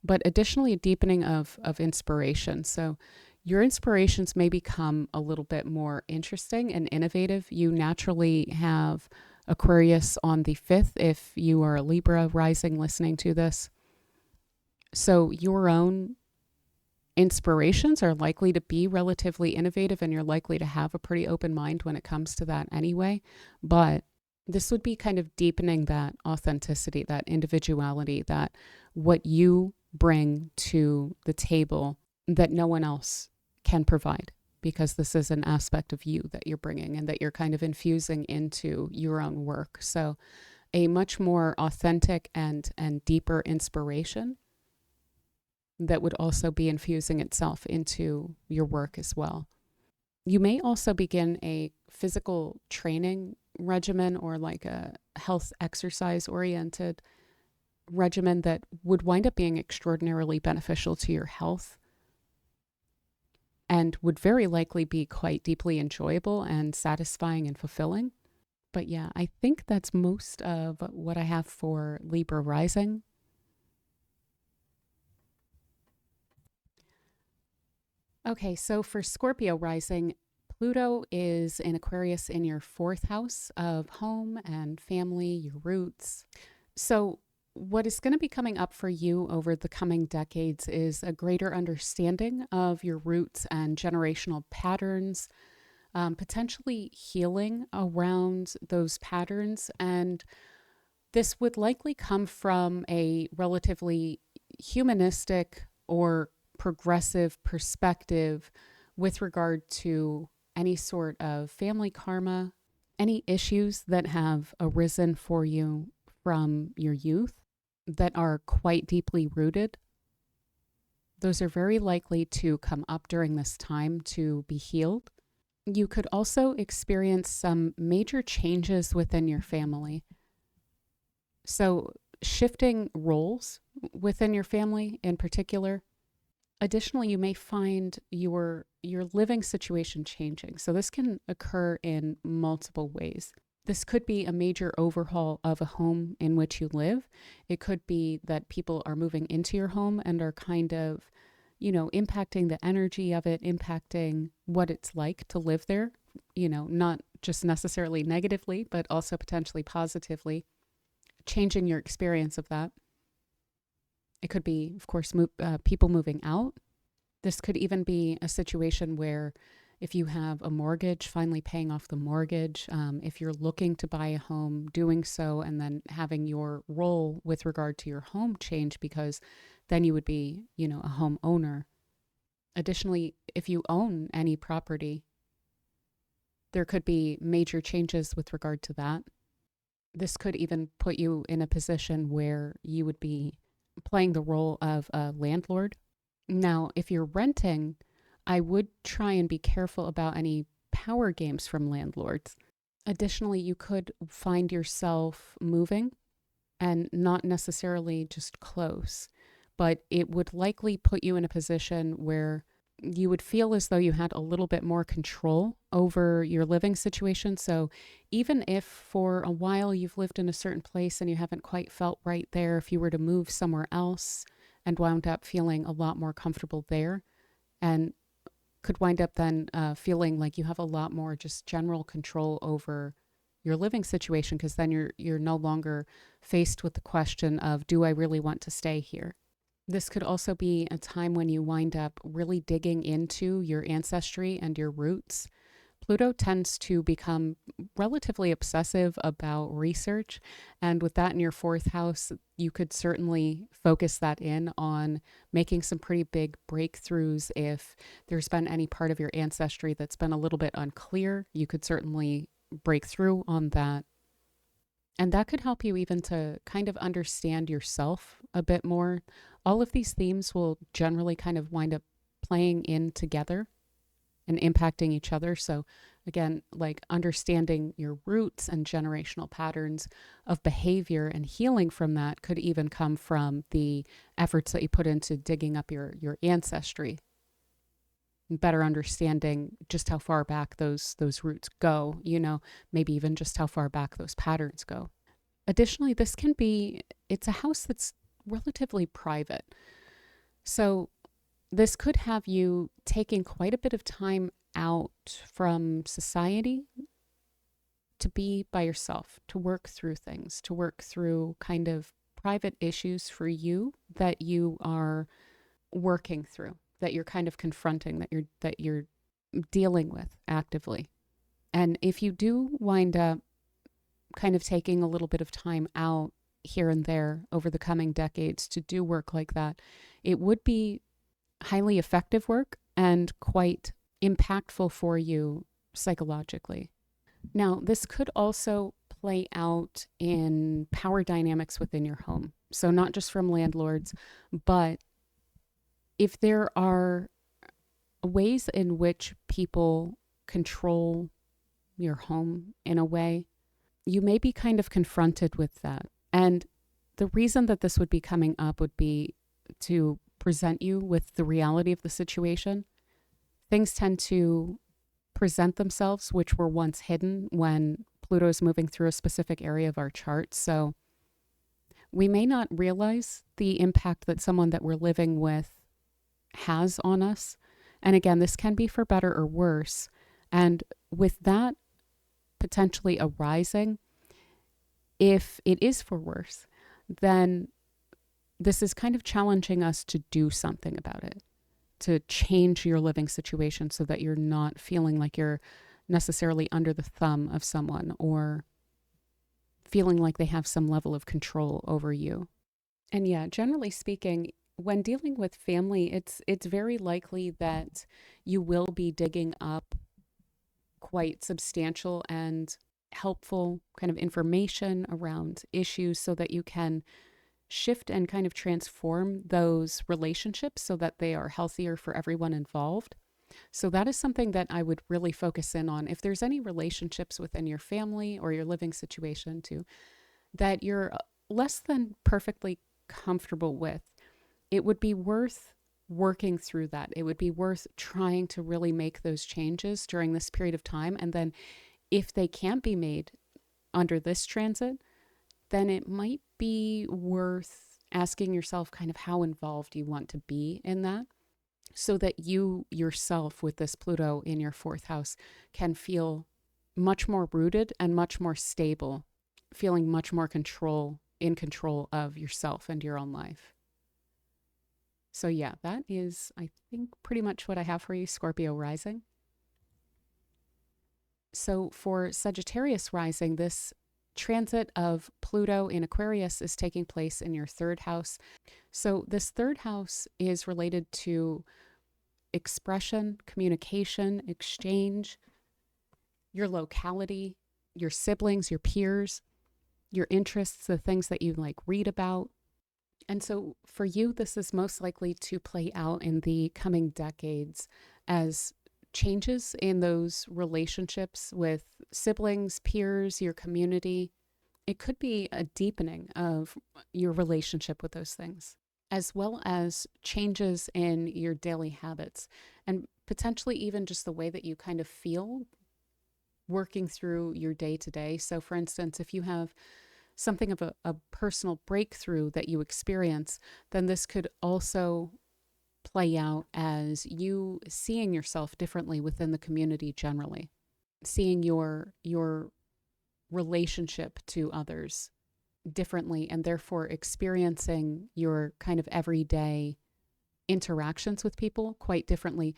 But additionally, a deepening of inspiration. So your inspirations may become a little bit more interesting and innovative. You naturally have Aquarius on the 5th if you are a Libra rising listening to this. So your own inspirations are likely to be relatively innovative, and you're likely to have a pretty open mind when it comes to that anyway. But this would be kind of deepening that authenticity, that individuality, that what you bring to the table that no one else can provide, because this is an aspect of you that you're bringing and that you're kind of infusing into your own work. So a much more authentic and deeper inspiration that would also be infusing itself into your work as well. You may also begin a physical training regimen or like a health exercise oriented regimen that would wind up being extraordinarily beneficial to your health and would very likely be quite deeply enjoyable and satisfying and fulfilling. But yeah, I think that's most of what I have for Libra Rising. Okay, so for Scorpio Rising, Pluto is in Aquarius in your 4th house of home and family, your roots. So what is going to be coming up for you over the coming decades is a greater understanding of your roots and generational patterns, potentially healing around those patterns. And this would likely come from a relatively humanistic or progressive perspective with regard to any sort of family karma, any issues that have arisen for you from your youth that are quite deeply rooted. Those are very likely to come up during this time to be healed. You could also experience some major changes within your family. So shifting roles within your family in particular. Additionally, you may find your living situation changing. So this can occur in multiple ways. This could be a major overhaul of a home in which you live. It could be that people are moving into your home and are kind of, impacting the energy of it, impacting what it's like to live there, not just necessarily negatively, but also potentially positively, changing your experience of that. It could be, of course, people moving out. This could even be a situation where if you have a mortgage, finally paying off the mortgage, if you're looking to buy a home, doing so, and then having your role with regard to your home change, because then you would be, a home owner. Additionally, if you own any property, there could be major changes with regard to that. This could even put you in a position where you would be playing the role of a landlord. Now, if you're renting, I would try and be careful about any power games from landlords. Additionally, you could find yourself moving, and not necessarily just close, but it would likely put you in a position where you would feel as though you had a little bit more control over your living situation. So even if for a while you've lived in a certain place and you haven't quite felt right there, if you were to move somewhere else and wound up feeling a lot more comfortable there, and could wind up then feeling like you have a lot more just general control over your living situation, because then you're no longer faced with the question of, do I really want to stay here? This could also be a time when you wind up really digging into your ancestry and your roots. Pluto tends to become relatively obsessive about research. And with that in your fourth house, you could certainly focus that in on making some pretty big breakthroughs. If there's been any part of your ancestry that's been a little bit unclear, you could certainly break through on that. And that could help you even to kind of understand yourself a bit more. All of these themes will generally kind of wind up playing in together and impacting each other. So again, like understanding your roots and generational patterns of behavior and healing from that could even come from the efforts that you put into digging up your ancestry, better understanding just how far back those roots go, maybe even just how far back those patterns go. Additionally, it's a house that's relatively private. So this could have you taking quite a bit of time out from society to be by yourself, to work through things, to work through kind of private issues for you that you are working through, that you're kind of confronting, that you're dealing with actively. And if you do wind up kind of taking a little bit of time out here and there over the coming decades to do work like that, it would be highly effective work and quite impactful for you psychologically. Now, this could also play out in power dynamics within your home. So not just from landlords, but if there are ways in which people control your home in a way, you may be kind of confronted with that. And the reason that this would be coming up would be to present you with the reality of the situation. Things tend to present themselves, which were once hidden when Pluto is moving through a specific area of our chart. So we may not realize the impact that someone that we're living with has on us. And again, this can be for better or worse. And with that potentially arising, if it is for worse, then this is kind of challenging us to do something about it, to change your living situation so that you're not feeling like you're necessarily under the thumb of someone or feeling like they have some level of control over you. And yeah, generally speaking, when dealing with family, it's very likely that you will be digging up quite substantial and helpful kind of information around issues so that you can shift and kind of transform those relationships so that they are healthier for everyone involved. So that is something that I would really focus in on. If there's any relationships within your family or your living situation too, that you're less than perfectly comfortable with, it would be worth working through that. It would be worth trying to really make those changes during this period of time. And then if they can't be made under this transit, then it might be worth asking yourself kind of how involved you want to be in that, so that you yourself with this Pluto in your fourth house can feel much more rooted and much more stable, feeling much more in control of yourself and your own life. So yeah, that is, I think, pretty much what I have for you, Scorpio Rising. So for Sagittarius Rising, this transit of Pluto in Aquarius is taking place in your third house. So this third house is related to expression, communication, exchange, your locality, your siblings, your peers, your interests, the things that you like read about. And so for you, this is most likely to play out in the coming decades as changes in those relationships with siblings, peers, your community. It could be a deepening of your relationship with those things, as well as changes in your daily habits and potentially even just the way that you kind of feel working through your day to day. So for instance, if you have something of a personal breakthrough that you experience, then this could also play out as you seeing yourself differently within the community generally, seeing your relationship to others differently, and therefore experiencing your kind of everyday interactions with people quite differently,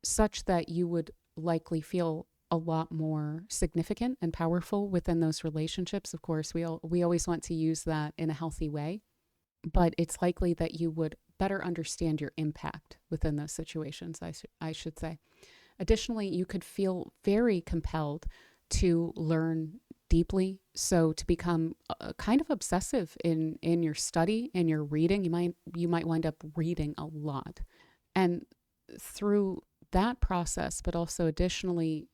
such that you would likely feel a lot more significant and powerful within those relationships. Of course, we always want to use that in a healthy way, but it's likely that you would better understand your impact within those situations, I should say. Additionally, you could feel very compelled to learn deeply. So to become kind of obsessive in your study and your reading, you might wind up reading a lot. And through that process, but also additionally,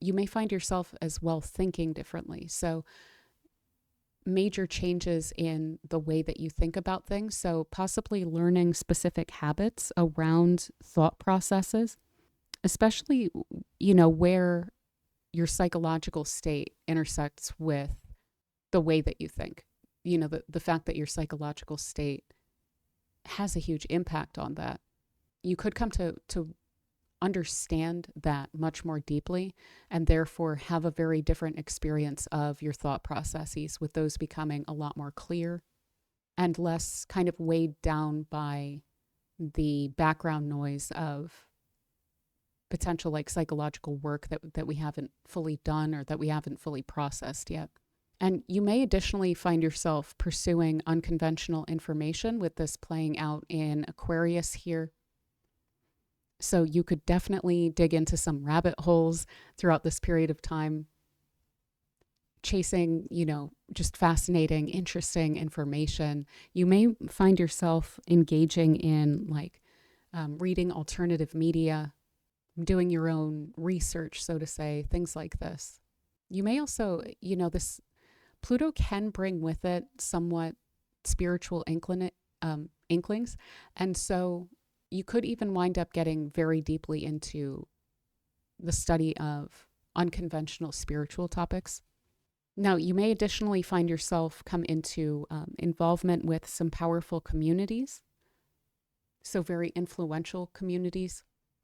you may find yourself as well thinking differently. So major changes in the way that you think about things. So possibly learning specific habits around thought processes, especially, where your psychological state intersects with the way that you think. The fact that your psychological state has a huge impact on that. You could come to understand that much more deeply, and therefore have a very different experience of your thought processes, with those becoming a lot more clear and less kind of weighed down by the background noise of potential like psychological work that we haven't fully done or that we haven't fully processed yet. And you may additionally find yourself pursuing unconventional information, with this playing out in Aquarius here. So you could definitely dig into some rabbit holes throughout this period of time, chasing, just fascinating, interesting information. You may find yourself engaging in reading alternative media, doing your own research, so to say, things like this. You may also, this Pluto can bring with it somewhat spiritual inklings. And so you could even wind up getting very deeply into the study of unconventional spiritual topics. Now, you may additionally find yourself come into involvement with some powerful communities, so very influential communities,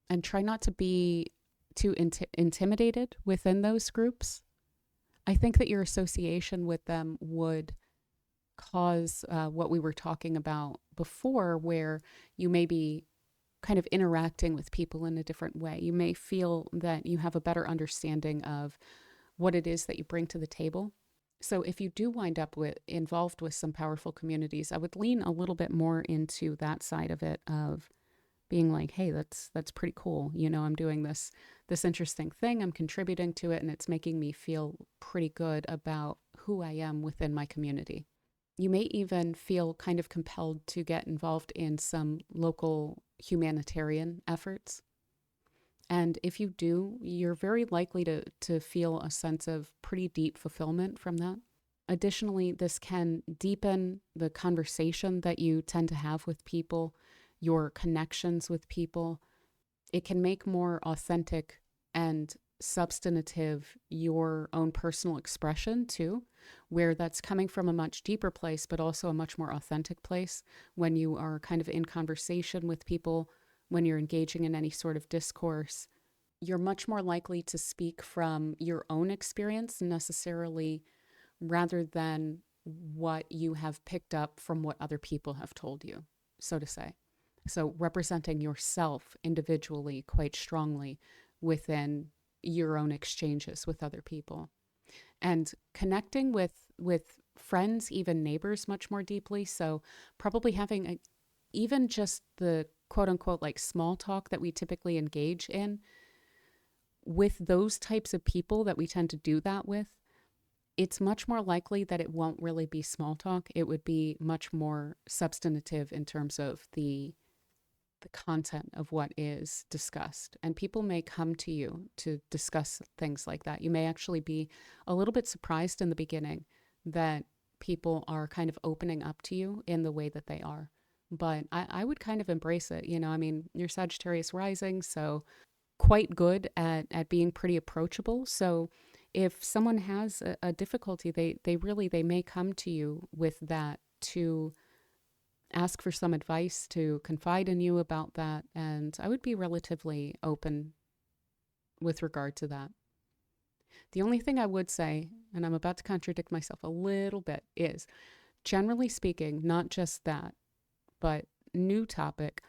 and try not to be too intimidated within those groups. I think that your association with them would cause what we were talking about before, where you may be kind of interacting with people in a different way. You may feel that you have a better understanding of what it is that you bring to the table. So if you do wind up involved with some powerful communities, I would lean a little bit more into that side of it, of being like, hey, that's pretty cool. I'm doing this interesting thing. I'm contributing to it, and it's making me feel pretty good about who I am within my community. You may even feel kind of compelled to get involved in some local humanitarian efforts. And if you do, you're very likely to feel a sense of pretty deep fulfillment from that. Additionally, this can deepen the conversation that you tend to have with people, your connections with people. It can make more authentic and substantive your own personal expression too, where that's coming from a much deeper place, but also a much more authentic place when you are kind of in conversation with people, when you're engaging in any sort of discourse. You're much more likely to speak from your own experience necessarily, rather than what you have picked up from what other people have told you, so to say. So representing yourself individually quite strongly within your own exchanges with other people, and connecting with friends, even neighbors, much more deeply. So probably having even just the quote unquote like small talk that we typically engage in with those types of people that we tend to do that with. It's much more likely that it won't really be small talk. It would be much more substantive in terms of the content of what is discussed. And people may come to you to discuss things like that. You may actually be a little bit surprised in the beginning that people are kind of opening up to you in the way that they are. But I would kind of embrace it. You're Sagittarius Rising, so quite good at being pretty approachable. So if someone has a difficulty, they may come to you with that to ask for some advice, to confide in you about that. And I would be relatively open with regard to that. The only thing I would say, and I'm about to contradict myself a little bit, is generally speaking, not just that, but new topic,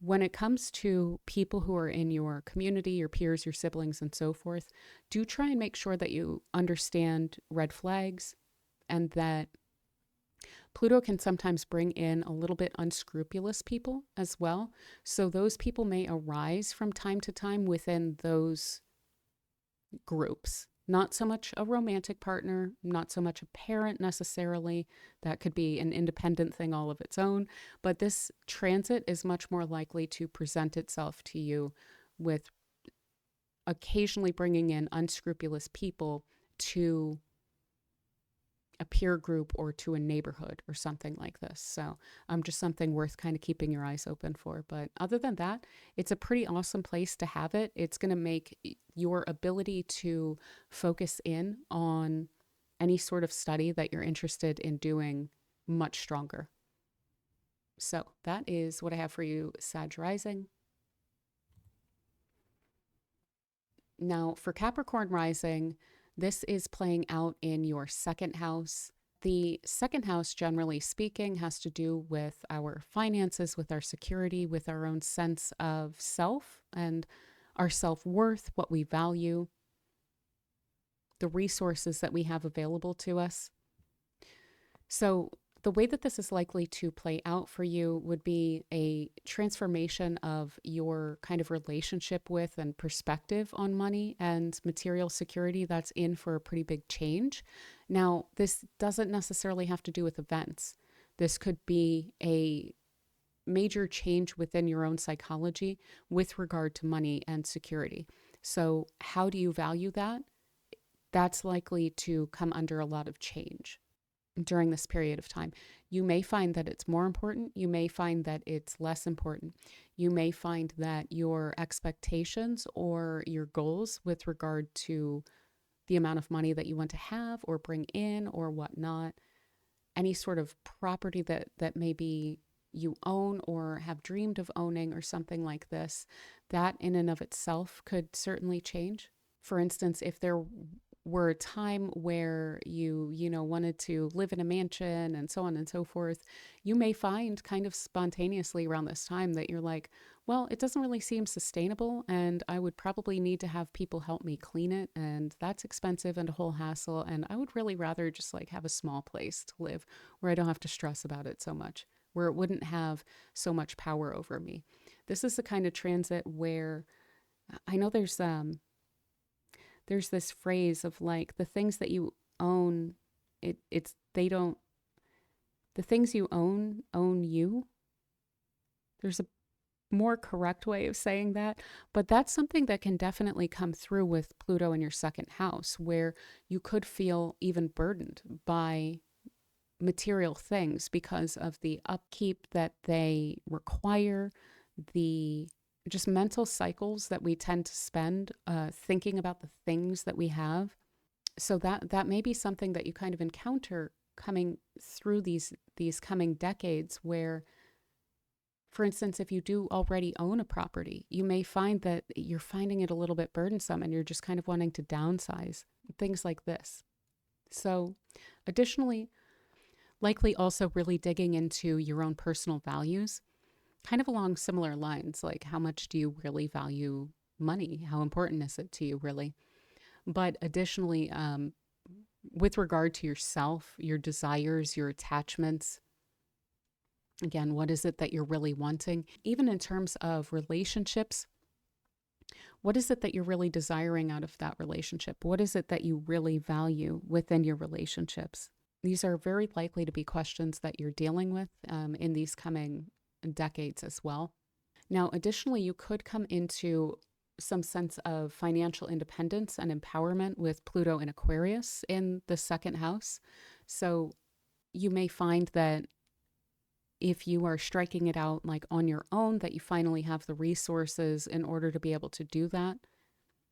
when it comes to people who are in your community, your peers, your siblings, and so forth, do try and make sure that you understand red flags and that Pluto can sometimes bring in a little bit unscrupulous people as well. So those people may arise from time to time within those groups. Not so much a romantic partner, not so much a parent necessarily. That could be an independent thing all of its own. But this transit is much more likely to present itself to you with occasionally bringing in unscrupulous people to a peer group or to a neighborhood or something like this. So just something worth kind of keeping your eyes open for. But other than that, it's a pretty awesome place to have it. It's going to make your ability to focus in on any sort of study that you're interested in doing much stronger. So that is what I have for you, Sag Rising. Now for Capricorn Rising, this is playing out in your second house. The second house, generally speaking, has to do with our finances, with our security, with our own sense of self and our self-worth, what we value, the resources that we have available to us. So the way that this is likely to play out for you would be a transformation of your kind of relationship with and perspective on money and material security that's in for a pretty big change. Now, this doesn't necessarily have to do with events. This could be a major change within your own psychology with regard to money and security. So how do you value that? That's likely to come under a lot of change during this period of time. You may find that it's more important. You may find that it's less important. You may find that your expectations or your goals with regard to the amount of money that you want to have or bring in or whatnot, any sort of property that maybe you own or have dreamed of owning or something like this, that in and of itself could certainly change. For instance, if there were a time where you wanted to live in a mansion and so on and so forth, you may find kind of spontaneously around this time that you're like, well, it doesn't really seem sustainable and I would probably need to have people help me clean it, and that's expensive and a whole hassle, and I would really rather just like have a small place to live where I don't have to stress about it so much, where it wouldn't have so much power over me. This is the kind of transit where I know there's this phrase of like the things that you own, it's they don't, the things you own you. There's a more correct way of saying that, but that's something that can definitely come through with Pluto in your second house, where you could feel even burdened by material things because of the upkeep that they require, the just mental cycles that we tend to spend thinking about the things that we have. So that may be something that you kind of encounter coming through these coming decades, where, for instance, if you do already own a property, you may find that you're finding it a little bit burdensome and you're just kind of wanting to downsize, things like this. So additionally, likely also really digging into your own personal values, kind of along similar lines, like how much do you really value money? How important is it to you, really? But additionally, with regard to yourself, your desires, your attachments, again, what is it that you're really wanting? Even in terms of relationships, what is it that you're really desiring out of that relationship? What is it that you really value within your relationships? These are very likely to be questions that you're dealing with in these coming decades as well. Now, additionally, you could come into some sense of financial independence and empowerment with Pluto in Aquarius in the second house. So you may find that if you are striking it out like on your own, that you finally have the resources in order to be able to do that.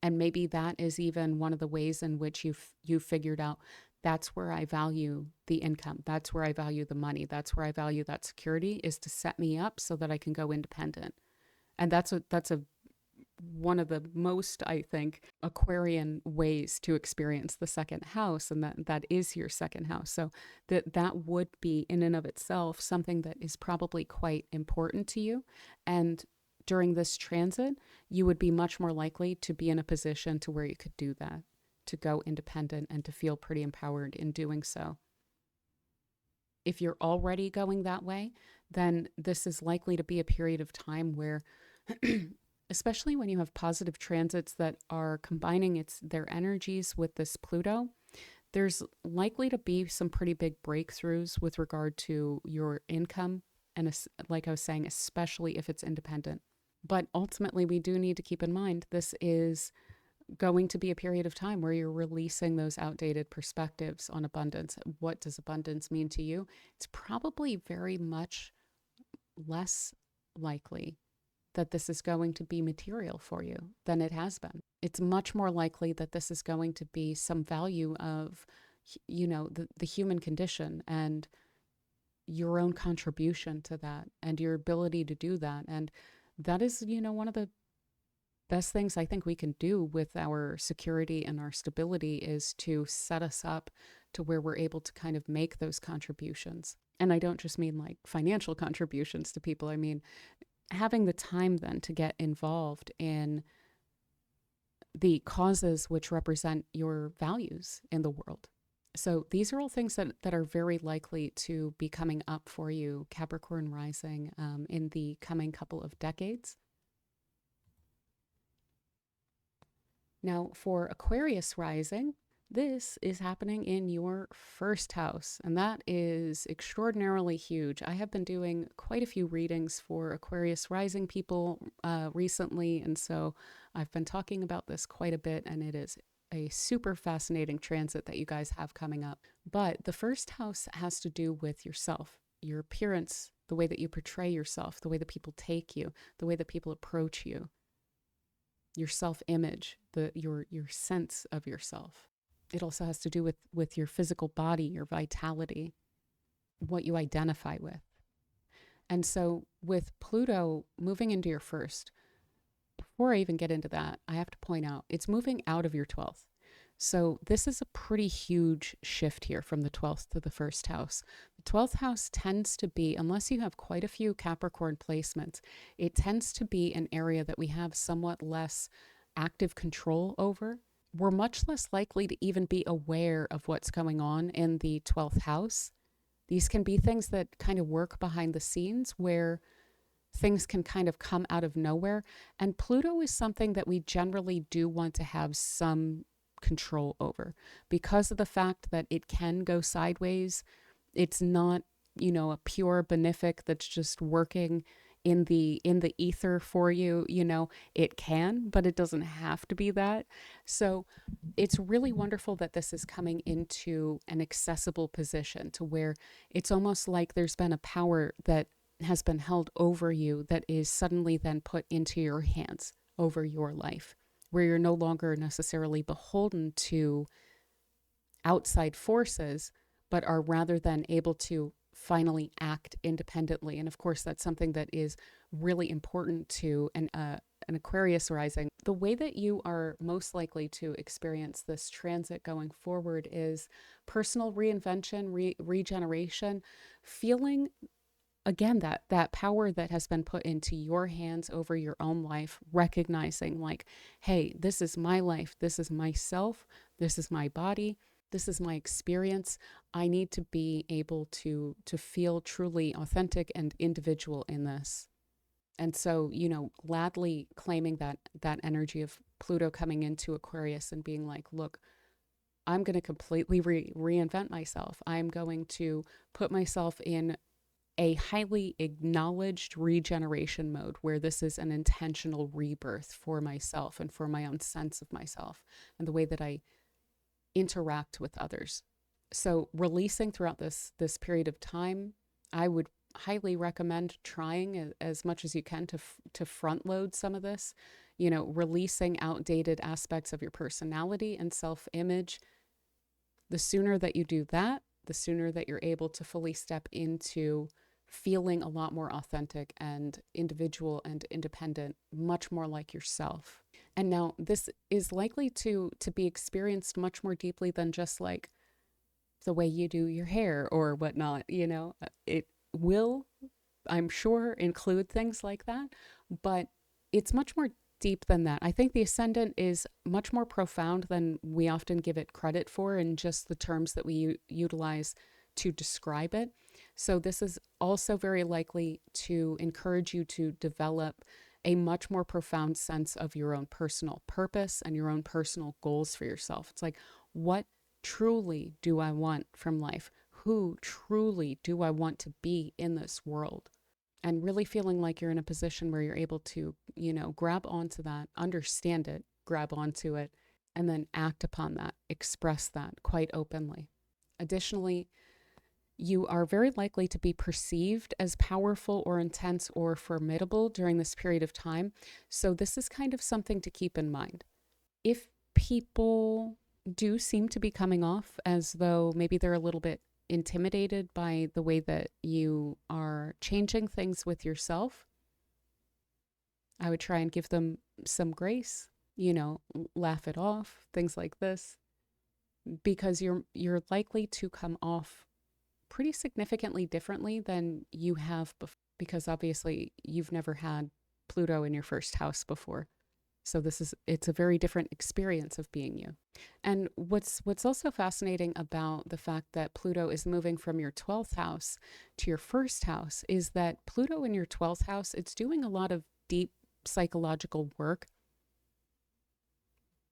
And maybe that is even one of the ways in which you've figured out that's where I value the income. That's where I value the money. That's where I value that security, is to set me up so that I can go independent. And that's a one of the most, I think, Aquarian ways to experience the second house, and that is your second house. So that would be in and of itself something that is probably quite important to you. And during this transit, you would be much more likely to be in a position to where you could do that, to go independent and to feel pretty empowered in doing so. If you're already going that way, then this is likely to be a period of time where especially when you have positive transits that are combining their energies with this Pluto, there's likely to be some pretty big breakthroughs with regard to your income. And like I was saying, especially if it's independent. But ultimately, we do need to keep in mind this is going to be a period of time where you're releasing those outdated perspectives on abundance. What does abundance mean to you? It's probably very much less likely that this is going to be material for you than it has been. It's much more likely that this is going to be some value of, the human condition and your own contribution to that and your ability to do that. And that is, one of the best things I think we can do with our security and our stability, is to set us up to where we're able to kind of make those contributions. And I don't just mean like financial contributions to people. I mean, having the time then to get involved in the causes which represent your values in the world. So these are all things that are very likely to be coming up for you, Capricorn Rising, in the coming couple of decades. Now, for Aquarius Rising, this is happening in your first house, and that is extraordinarily huge. I have been doing quite a few readings for Aquarius Rising people recently, and so I've been talking about this quite a bit, and it is a super fascinating transit that you guys have coming up. But the first house has to do with yourself, your appearance, the way that you portray yourself, the way that people take you, the way that people approach you, your self-image, your sense of yourself. It also has to do with your physical body, your vitality, what you identify with. And so with Pluto moving into your first, before I even get into that, I have to point out it's moving out of your 12th. So this is a pretty huge shift here from the 12th to the first house. The 12th house tends to be, unless you have quite a few Capricorn placements, it tends to be an area that we have somewhat less active control over. We're much less likely to even be aware of what's going on in the 12th house. These can be things that kind of work behind the scenes, where things can kind of come out of nowhere. And Pluto is something that we generally do want to have some control over, because of the fact that it can go sideways. It's not, a pure benefic that's just working in the ether for you. It can, but it doesn't have to be that. So it's really wonderful that this is coming into an accessible position, to where it's almost like there's been a power that has been held over you that is suddenly then put into your hands over your life, where you're no longer necessarily beholden to outside forces, but are rather than able to finally act independently. And of course, that's something that is really important to an Aquarius rising. The way that you are most likely to experience this transit going forward is personal reinvention, regeneration, feeling again that power that has been put into your hands over your own life, recognizing like, hey, this is my life, this is myself, this is my body, this is my experience. I need to be able to feel truly authentic and individual in this. And so, gladly claiming that energy of Pluto coming into Aquarius and being like, look, I'm going to completely reinvent myself. I'm going to put myself in a highly acknowledged regeneration mode, where this is an intentional rebirth for myself and for my own sense of myself and the way that I interact with others. So releasing throughout this period of time, I would highly recommend trying as much as you can to front load some of this. releasing outdated aspects of your personality and self-image. The sooner that you do that, the sooner that you're able to fully step into feeling a lot more authentic and individual and independent, much more like yourself. And now this is likely to be experienced much more deeply than just like the way you do your hair or whatnot. It will, I'm sure, include things like that, but it's much more deep than that. I think the ascendant is much more profound than we often give it credit for in just the terms that we utilize to describe it. So this is also very likely to encourage you to develop a much more profound sense of your own personal purpose and your own personal goals for yourself. It's like, what truly do I want from life? Who truly do I want to be in this world? And really feeling like you're in a position where you're able to, grab onto that, understand it, grab onto it, and then act upon that, express that quite openly. Additionally, you are very likely to be perceived as powerful or intense or formidable during this period of time. So this is kind of something to keep in mind. If people do seem to be coming off as though maybe they're a little bit intimidated by the way that you are changing things with yourself, I would try and give them some grace, laugh it off, things like this, because you're likely to come off pretty significantly differently than you have before, because obviously you've never had Pluto in your first house before. So it's a very different experience of being you. And what's also fascinating about the fact that Pluto is moving from your 12th house to your first house is that Pluto in your 12th house, it's doing a lot of deep psychological work,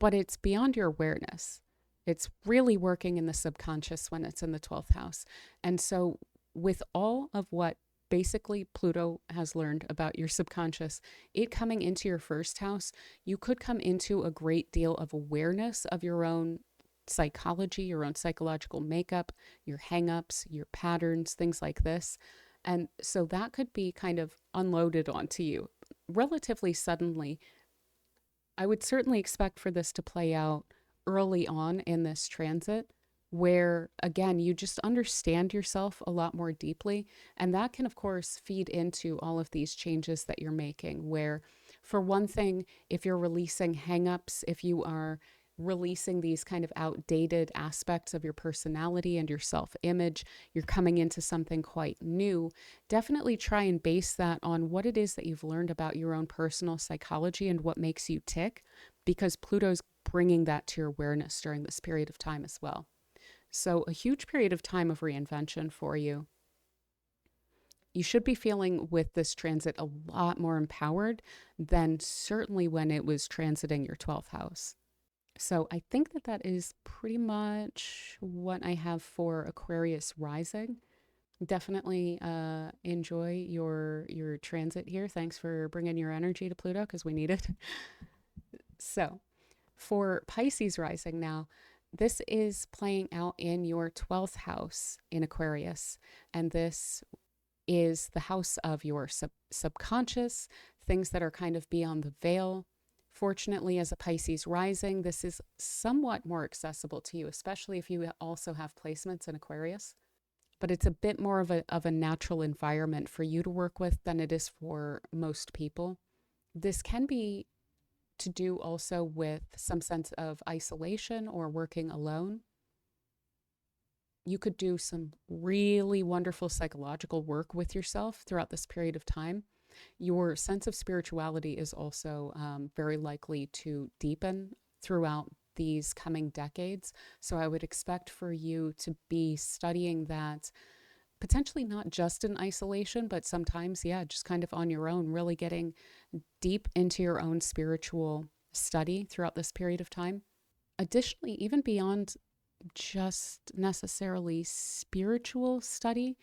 but it's beyond your awareness. It's really working in the subconscious when it's in the 12th house. And so with all of what basically Pluto has learned about your subconscious, it coming into your first house, you could come into a great deal of awareness of your own psychology, your own psychological makeup, your hangups, your patterns, things like this. And so that could be kind of unloaded onto you relatively suddenly. I would certainly expect for this to play out early on in this transit, where again, you just understand yourself a lot more deeply. And that can, of course, feed into all of these changes that you're making, where, for one thing, if you're releasing hangups, if you are releasing these kind of outdated aspects of your personality and your self-image, you're coming into something quite new. Definitely try and base that on what it is that you've learned about your own personal psychology and what makes you tick, because Pluto's bringing that to your awareness during this period of time as well. So a huge period of time of reinvention for you. You should be feeling with this transit a lot more empowered than certainly when it was transiting your 12th house. So I think that is pretty much what I have for Aquarius Rising. Definitely enjoy your transit here. Thanks for bringing your energy to Pluto, because we need it. So for Pisces Rising now, this is playing out in your 12th house in Aquarius. And this is the house of your subconscious, things that are kind of beyond the veil. Fortunately, as a Pisces rising, this is somewhat more accessible to you, especially if you also have placements in Aquarius. But it's a bit more of a natural environment for you to work with than it is for most people. This can be to do also with some sense of isolation or working alone. You could do some really wonderful psychological work with yourself throughout this period of time. Your sense of spirituality is also very likely to deepen throughout these coming decades. So I would expect for you to be studying that potentially not just in isolation, but sometimes, yeah, just kind of on your own, really getting deep into your own spiritual study throughout this period of time. Additionally, even beyond just necessarily spiritual study,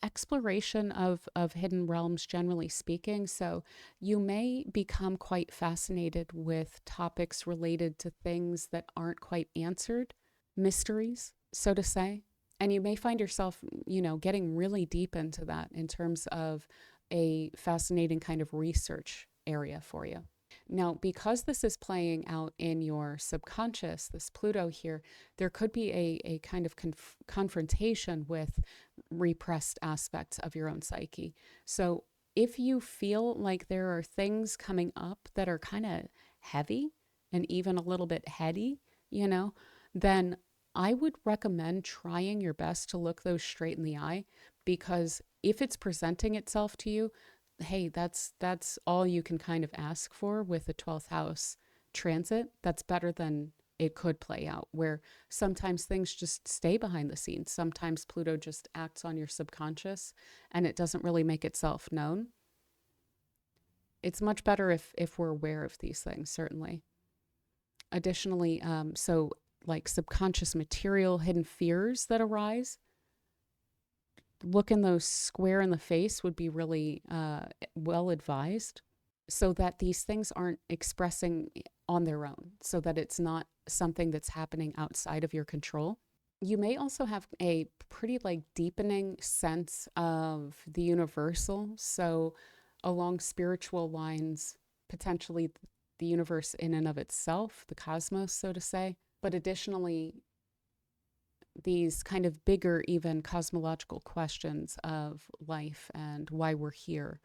exploration of hidden realms, generally speaking. So you may become quite fascinated with topics related to things that aren't quite answered, mysteries, so to say. And you may find yourself, getting really deep into that in terms of a fascinating kind of research area for you. Now, because this is playing out in your subconscious, this Pluto here, there could be a kind of confrontation with repressed aspects of your own psyche. So, if you feel like there are things coming up that are kind of heavy and even a little bit heady, then I would recommend trying your best to look those straight in the eye, because if it's presenting itself to you, hey, that's all you can kind of ask for with the 12th house transit. That's better than it could play out, where sometimes things just stay behind the scenes. Sometimes Pluto just acts on your subconscious and it doesn't really make itself known. It's much better if we're aware of these things, certainly. Additionally, so like subconscious material, hidden fears that arise, looking those square in the face would be really well advised, so that these things aren't expressing on their own, so that it's not something that's happening outside of your control. You may also have a pretty like deepening sense of the universal. So along spiritual lines, potentially the universe in and of itself, the cosmos, so to say. But additionally, these kind of bigger, even cosmological questions of life and why we're here.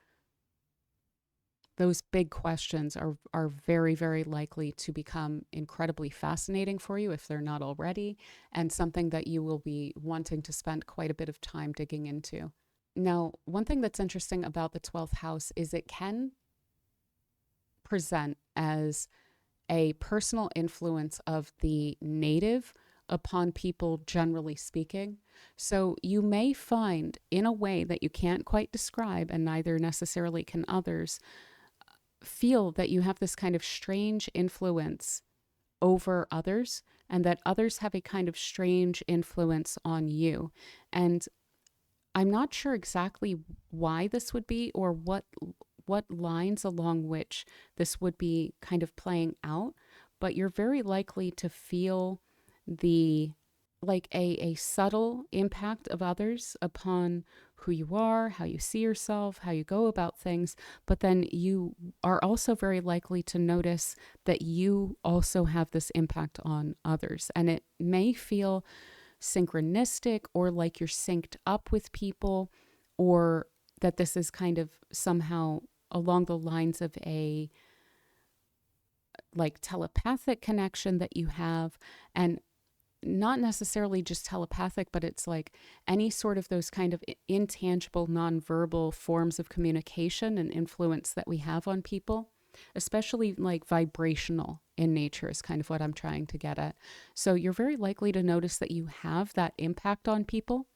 Those big questions are very, very likely to become incredibly fascinating for you if they're not already, and something that you will be wanting to spend quite a bit of time digging into. Now, one thing that's interesting about the 12th house is it can present as a personal influence of the native upon people, generally speaking. So you may find, in a way that you can't quite describe, and neither necessarily can others, feel that you have this kind of strange influence over others, and that others have a kind of strange influence on you. And I'm not sure exactly why this would be, or what lines along which this would be kind of playing out, but you're very likely to feel the like a subtle impact of others upon who you are, how you see yourself, how you go about things. But then you are also very likely to notice that you also have this impact on others. And it may feel synchronistic, or like you're synced up with people, or that this is kind of somehow along the lines of a like telepathic connection that you have. And not necessarily just telepathic, but it's like any sort of those kind of intangible, nonverbal forms of communication and influence that we have on people, especially like vibrational in nature, is kind of what I'm trying to get at. So you're very likely to notice that you have that impact on people.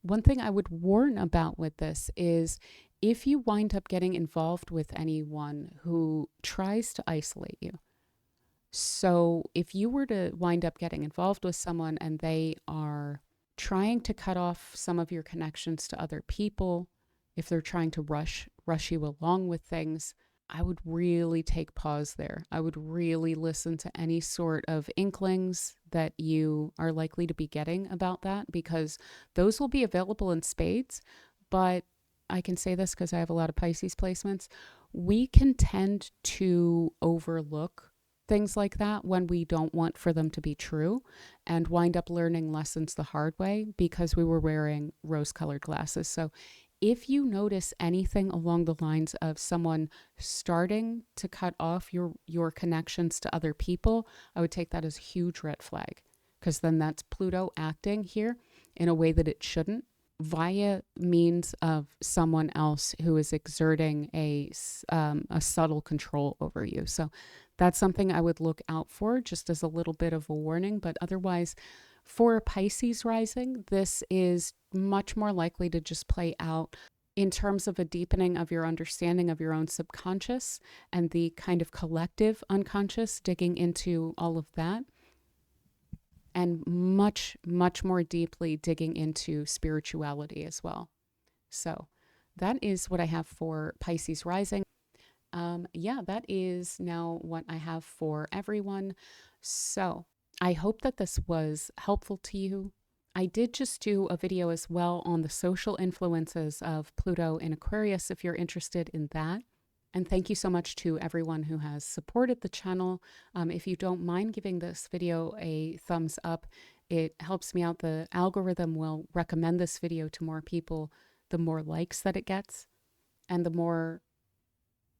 One thing I would warn about with this is if you wind up getting involved with anyone who tries to isolate you. So if you were to wind up getting involved with someone and they are trying to cut off some of your connections to other people, if they're trying to rush you along with things, I would really take pause there. I would really listen to any sort of inklings that you are likely to be getting about that, because those will be available in spades. But I can say this because I have a lot of Pisces placements. We can tend to overlook things like that when we don't want for them to be true, and wind up learning lessons the hard way because we were wearing rose-colored glasses. So if you notice anything along the lines of someone starting to cut off your connections to other people, I would take that as a huge red flag, because then that's Pluto acting here in a way that it shouldn't, via means of someone else who is exerting a subtle control over you. So that's something I would look out for, just as a little bit of a warning. But otherwise, for a Pisces rising, this is much more likely to just play out in terms of a deepening of your understanding of your own subconscious and the kind of collective unconscious, digging into all of that, and much, much more deeply digging into spirituality as well. So that is what I have for Pisces rising. Yeah, that is now what I have for everyone. So I hope that this was helpful to you. I did just do a video as well on the social influences of Pluto in Aquarius, if you're interested in that. And thank you so much to everyone who has supported the channel. If you don't mind giving this video a thumbs up, it helps me out. The algorithm will recommend this video to more people, the more likes that it gets, and the more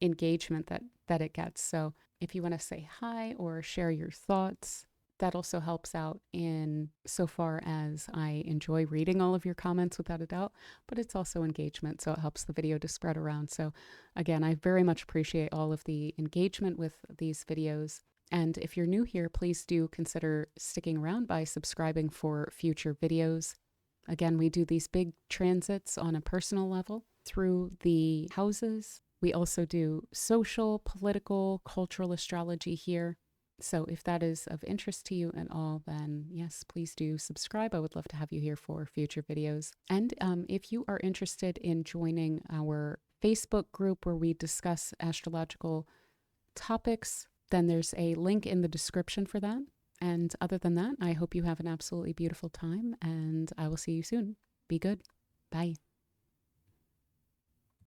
engagement that it gets. So if you want to say hi or share your thoughts, that also helps out in so far as I enjoy reading all of your comments without a doubt, but it's also engagement, so it helps the video to spread around. So again, I very much appreciate all of the engagement with these videos. And if you're new here, please do consider sticking around by subscribing for future videos. Again, we do these big transits on a personal level through the houses. We also do social, political, cultural astrology here. So if that is of interest to you at all, then yes, please do subscribe. I would love to have you here for future videos. And if you are interested in joining our Facebook group where we discuss astrological topics, then there's a link in the description for that. And other than that, I hope you have an absolutely beautiful time, and I will see you soon. Be good. Bye.